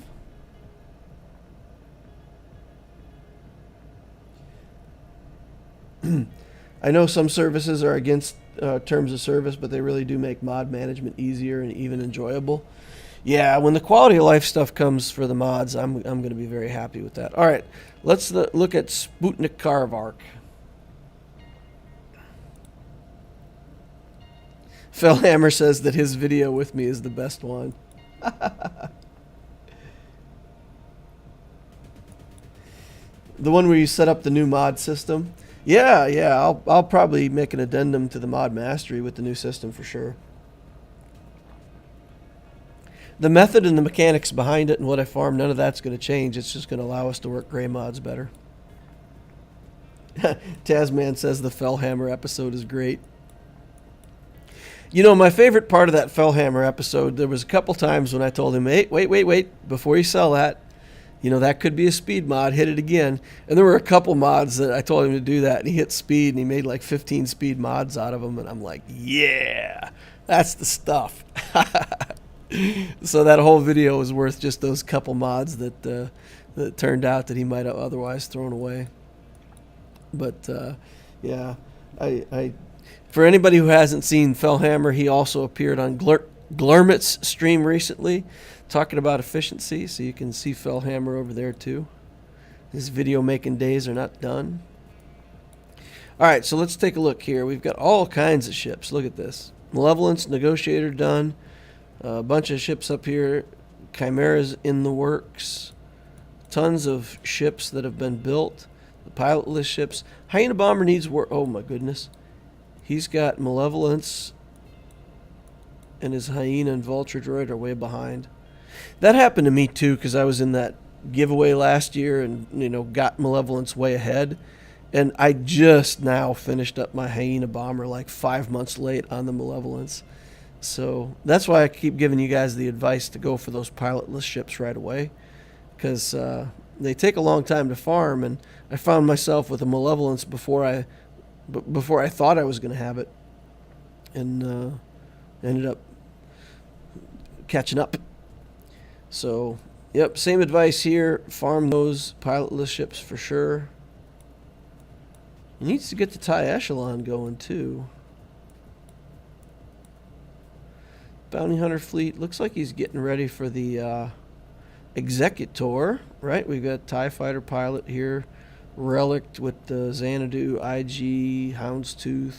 I know some services are against terms of service, but they really do make mod management easier and even enjoyable. Yeah, when the quality of life stuff comes for the mods, I'm going to be very happy with that. All right, let's look at Sputnik Karvark. Fellhammer says that his video with me is the best one. The one where you set up the new mod system. Yeah, I'll probably make an addendum to the mod mastery with the new system for sure. The method and the mechanics behind it and what I farm, none of that's going to change. It's just going to allow us to work gray mods better. Tasman says the Fellhammer episode is great. You know, my favorite part of that Fellhammer episode, there was a couple times when I told him, hey, wait, before you sell that, you know, that could be a speed mod, hit it again. And there were a couple mods that I told him to do that, and he hit speed, and he made like 15 speed mods out of them, and I'm like, yeah, that's the stuff. So that whole video was worth just those couple mods that turned out that he might have otherwise thrown away. But, yeah, I for anybody who hasn't seen Fellhammer, he also appeared on Glurmit's stream recently, talking about efficiency, so you can see Fellhammer over there too. His video making days are not done. All right, so let's take a look here. We've got all kinds of ships. Look at this. Malevolence, Negotiator done. A bunch of ships up here. Chimeras in the works. Tons of ships that have been built. The pilotless ships. Hyena Bomber needs work. Oh my goodness. He's got Malevolence, and his Hyena and Vulture droid are way behind. That happened to me too, because I was in that giveaway last year and, you know, got Malevolence way ahead. And I just now finished up my Hyena Bomber like 5 months late on the Malevolence. So that's why I keep giving you guys the advice to go for those pilotless ships right away, because they take a long time to farm, and I found myself with a Malevolence before I thought I was going to have it, and ended up catching up. So, yep, same advice here. Farm those pilotless ships for sure. He needs to get the TIE Echelon going too. Bounty Hunter fleet looks like he's getting ready for the Executor, right? We've got TIE Fighter pilot here. Relic with the Xanadu, IG, Houndstooth.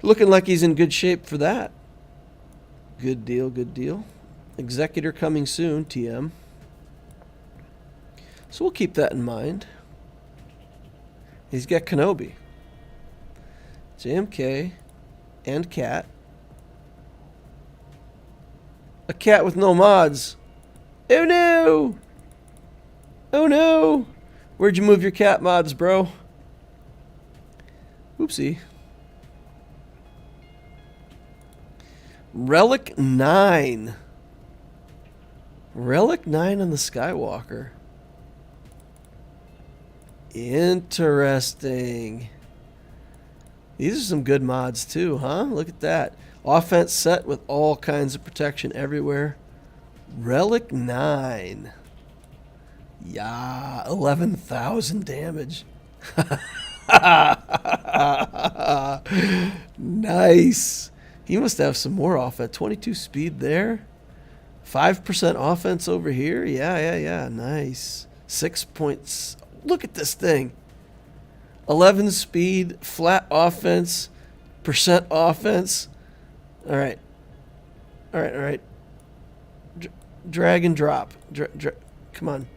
Looking like he's in good shape for that. Good deal, good deal. Executor coming soon, TM. So we'll keep that in mind. He's got Kenobi, JMK, and Cat. A cat with no mods. Oh no! Oh no! Where'd you move your cat mods, bro? Oopsie. Relic 9. Relic 9 on the Skywalker. Interesting. These are some good mods too, huh? Look at that. Offense set with all kinds of protection everywhere. Relic 9. Yeah, 11,000 damage. Nice. He must have some more offense. 22 speed there. 5% offense over here. Yeah. Nice. 6 points. Look at this thing. 11 speed, flat offense, percent offense. All right. Drag and drop. Come on.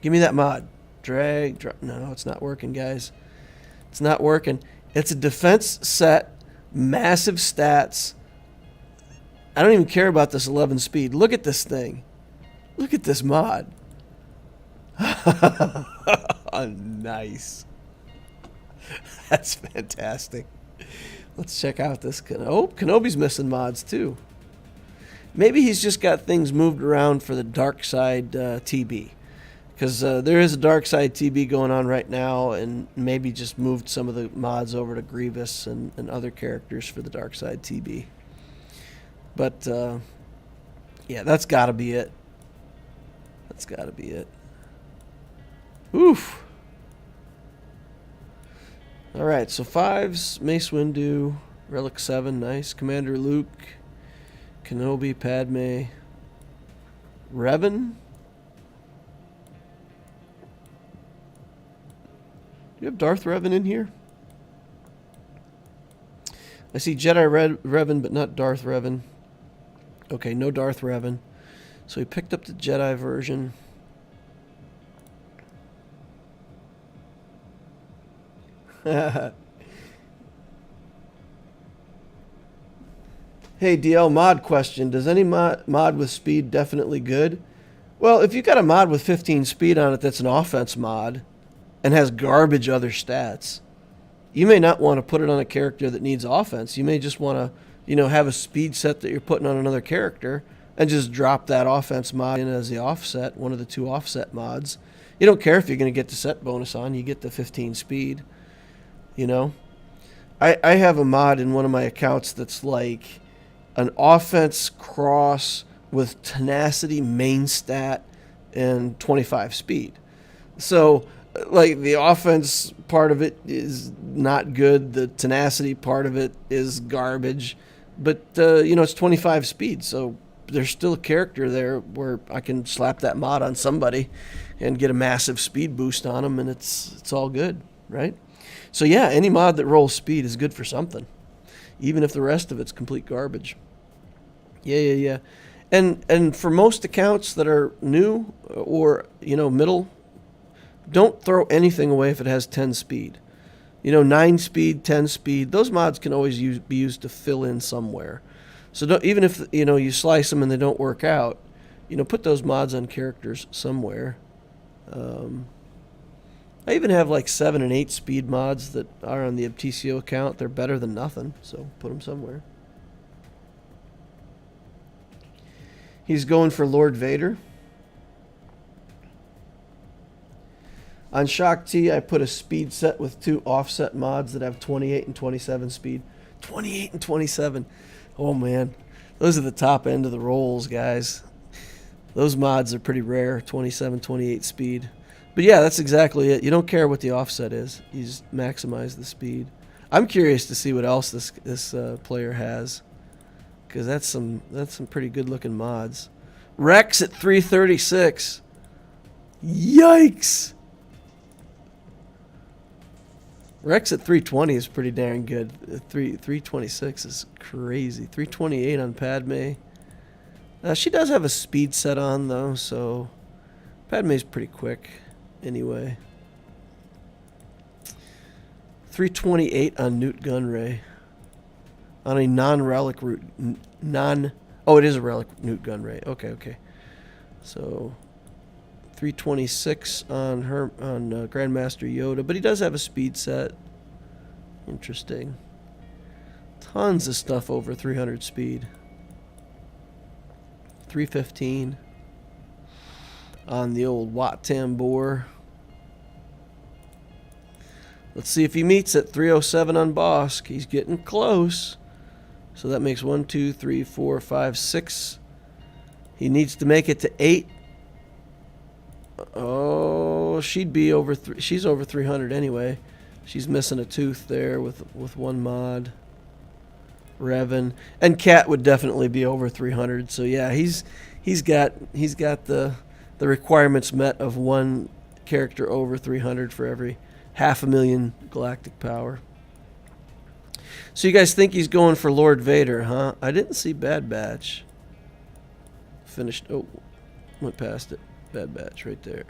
Give me that mod. Drag, drop. No, it's not working, guys. It's not working. It's a defense set, massive stats. I don't even care about this 11 speed. Look at this thing. Look at this mod. Nice. That's fantastic. Let's check out this. Oh, Kenobi's missing mods too. Maybe he's just got things moved around for the dark side TB. Because there is a dark side TB going on right now, and maybe just moved some of the mods over to Grievous and other characters for the dark side TB. But, yeah, that's got to be it. That's got to be it. Oof. All right, so 5s, Mace Windu, Relic 7, nice. Commander Luke, Kenobi, Padme, Revan. Do you have Darth Revan in here? I see Jedi Revan, but not Darth Revan. Okay, no Darth Revan. So he picked up the Jedi version. Hey, DL, mod question. Does any mod with speed definitely good? Well, if you got a mod with 15 speed on it that's an offense mod and has garbage other stats, you may not want to put it on a character that needs offense. You may just want to, you know, have a speed set that you're putting on another character and just drop that offense mod in as the offset, one of the 2 offset mods. You don't care if you're going to get the set bonus on. You get the 15 speed, you know. I have a mod in one of my accounts that's like an offense cross with tenacity, main stat, and 25 speed. So, like, the offense part of it is not good. The tenacity part of it is garbage. But, you know, it's 25 speed. So there's still a character there where I can slap that mod on somebody and get a massive speed boost on them, and it's all good, right? So, yeah, any mod that rolls speed is good for something, even if the rest of it's complete garbage. Yeah. And for most accounts that are new or, you know, middle, don't throw anything away if it has 10 speed. You know, 9 speed, 10 speed, those mods can always be used to fill in somewhere. So even if, you know, you slice them and they don't work out, you know, put those mods on characters somewhere. I even have like 7 and 8 speed mods that are on the TCO account. They're better than nothing, so put them somewhere. He's going for Lord Vader. On Shock T, I put a speed set with 2 offset mods that have 28 and 27 speed. 28 and 27. Oh, man. Those are the top end of the rolls, guys. Those mods are pretty rare, 27, 28 speed. But, yeah, that's exactly it. You don't care what the offset is. You just maximize the speed. I'm curious to see what else this player has, because that's some pretty good-looking mods. Rex at 336. Yikes! Rex at 320 is pretty darn good. 326 is crazy. 328 on Padme. She does have a speed set on, though, so Padme's pretty quick anyway. 328 on Newt Gunray. On a non-relic route. Oh, it is a relic Newt Gunray. Okay. So 326 on Grandmaster Yoda, but he does have a speed set. Interesting. Tons of stuff over 300 speed. 315 on the old Wat Tambor. Let's see if he meets at 307 on Bosk. He's getting close. So that makes 1, 2, 3, 4, 5, 6. He needs to make it to 8. Oh, she'd be over. She's over 300 anyway. She's missing a tooth there with one mod. Revan and Cat would definitely be over 300. So yeah, he's got the requirements met of one character over 300 for every 500,000 galactic power. So you guys think he's going for Lord Vader, huh? I didn't see Bad Batch. Finished. Oh, went past it. Bad Batch right there.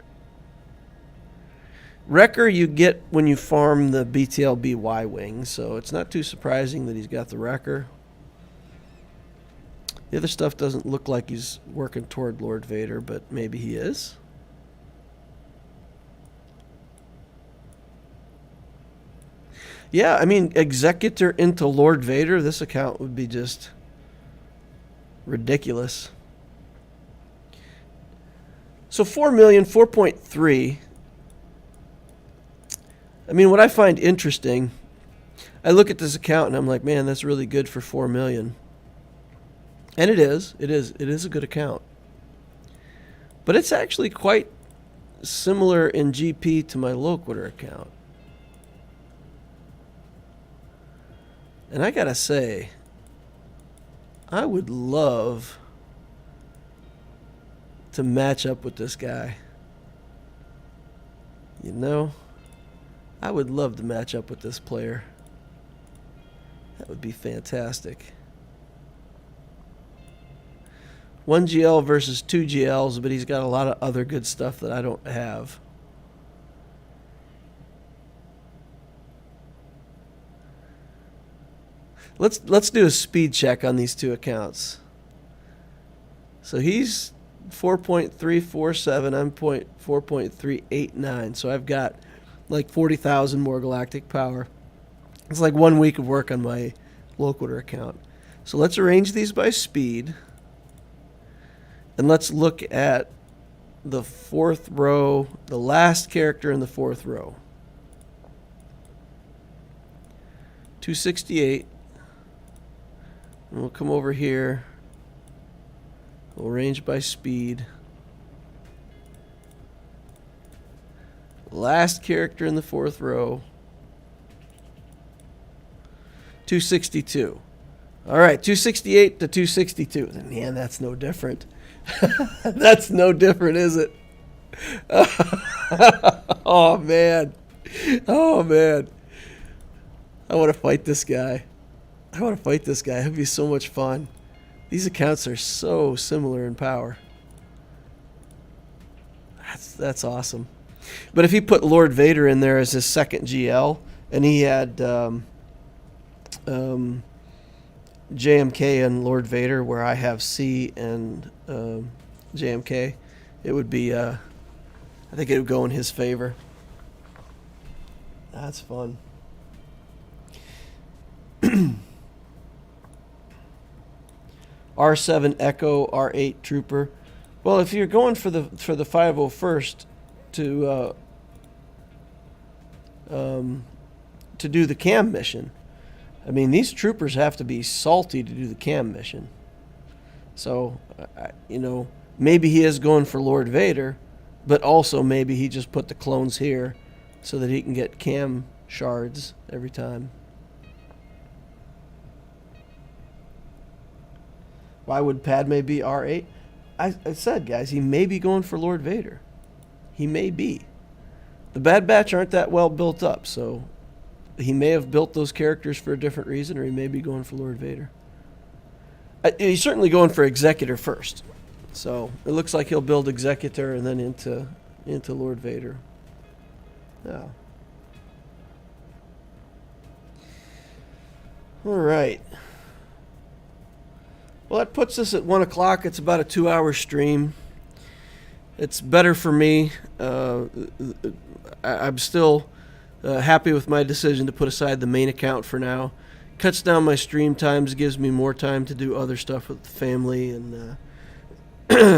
Wrecker you get when you farm the BTLB Y-Wing, so it's not too surprising that he's got the Wrecker. The other stuff doesn't look like he's working toward Lord Vader, but maybe he is. Yeah, I mean, Executor into Lord Vader, this account would be just ridiculous. So 4 million, 4.3. I mean, what I find interesting, I look at this account and I'm like, man, that's really good for 4 million. And it is a good account. But it's actually quite similar in GP to my Loquitur account. And I gotta say, I would love to match up with this guy. You know, I would love to match up with this player. That would be fantastic. 1 GL versus 2 GLs, but he's got a lot of other good stuff that I don't have. Let's do a speed check on these two accounts. So he's 4.347, I'm 4.389. So I've got like 40,000 more galactic power. It's like 1 week of work on my Loquitur account. So let's arrange these by speed. And let's look at the fourth row, the last character in the fourth row. 268. And we'll come over here. We'll arrange by speed. Last character in the fourth row. 262. All right, 268 to 262. Man, that's no different. That's no different, is it? Oh, man. Oh, man. I want to fight this guy. It'd be so much fun. These accounts are so similar in power. That's awesome. But if he put Lord Vader in there as his second GL, and he had JMK and Lord Vader, where I have C and JMK, it would be, I think it would go in his favor. That's fun. R7 Echo, R8 Trooper. Well, if you're going for the 501st to do the cam mission, I mean, these troopers have to be salty to do the cam mission. So, you know, maybe he is going for Lord Vader, but also maybe he just put the clones here so that he can get cam shards every time. Why would Padme be R8? I said, guys, he may be going for Lord Vader. He may be. The Bad Batch aren't that well built up, so he may have built those characters for a different reason, or he may be going for Lord Vader. He's certainly going for Executor first. So it looks like he'll build Executor and then into Lord Vader. Yeah. All right. Well, that puts us at 1 o'clock. It's about a 2-hour stream. It's better for me. I'm still happy with my decision to put aside the main account for now. Cuts down my stream times, gives me more time to do other stuff with the family, and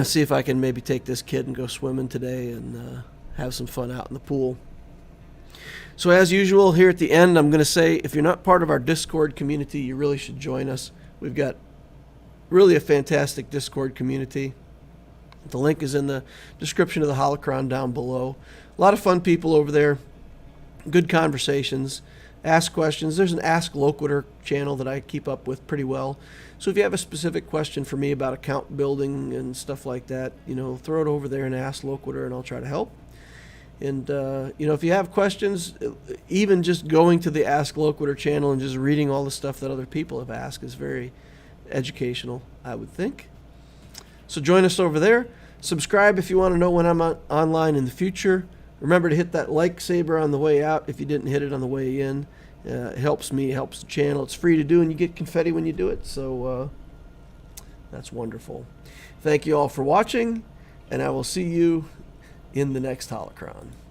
see if I can maybe take this kid and go swimming today and have some fun out in the pool. So as usual, here at the end, I'm going to say, if you're not part of our Discord community, you really should join us. We've got really a fantastic Discord community. The link is in the description of the holocron down below. A lot of fun people over there. Good conversations. Ask questions. There's an Ask Loquitur channel that I keep up with pretty well. So if you have a specific question for me about account building and stuff like that, you know, throw it over there and Ask Loquitur, and I'll try to help. And, you know, if you have questions, even just going to the Ask Loquitur channel and just reading all the stuff that other people have asked is very educational, I would think. So join us over there. Subscribe if you want to know when I'm online in the future. Remember to hit that like saber on the way out if you didn't hit it on the way in. It helps me, it helps the channel. It's free to do, and you get confetti when you do it. So that's wonderful. Thank you all for watching, and I will see you in the next holocron.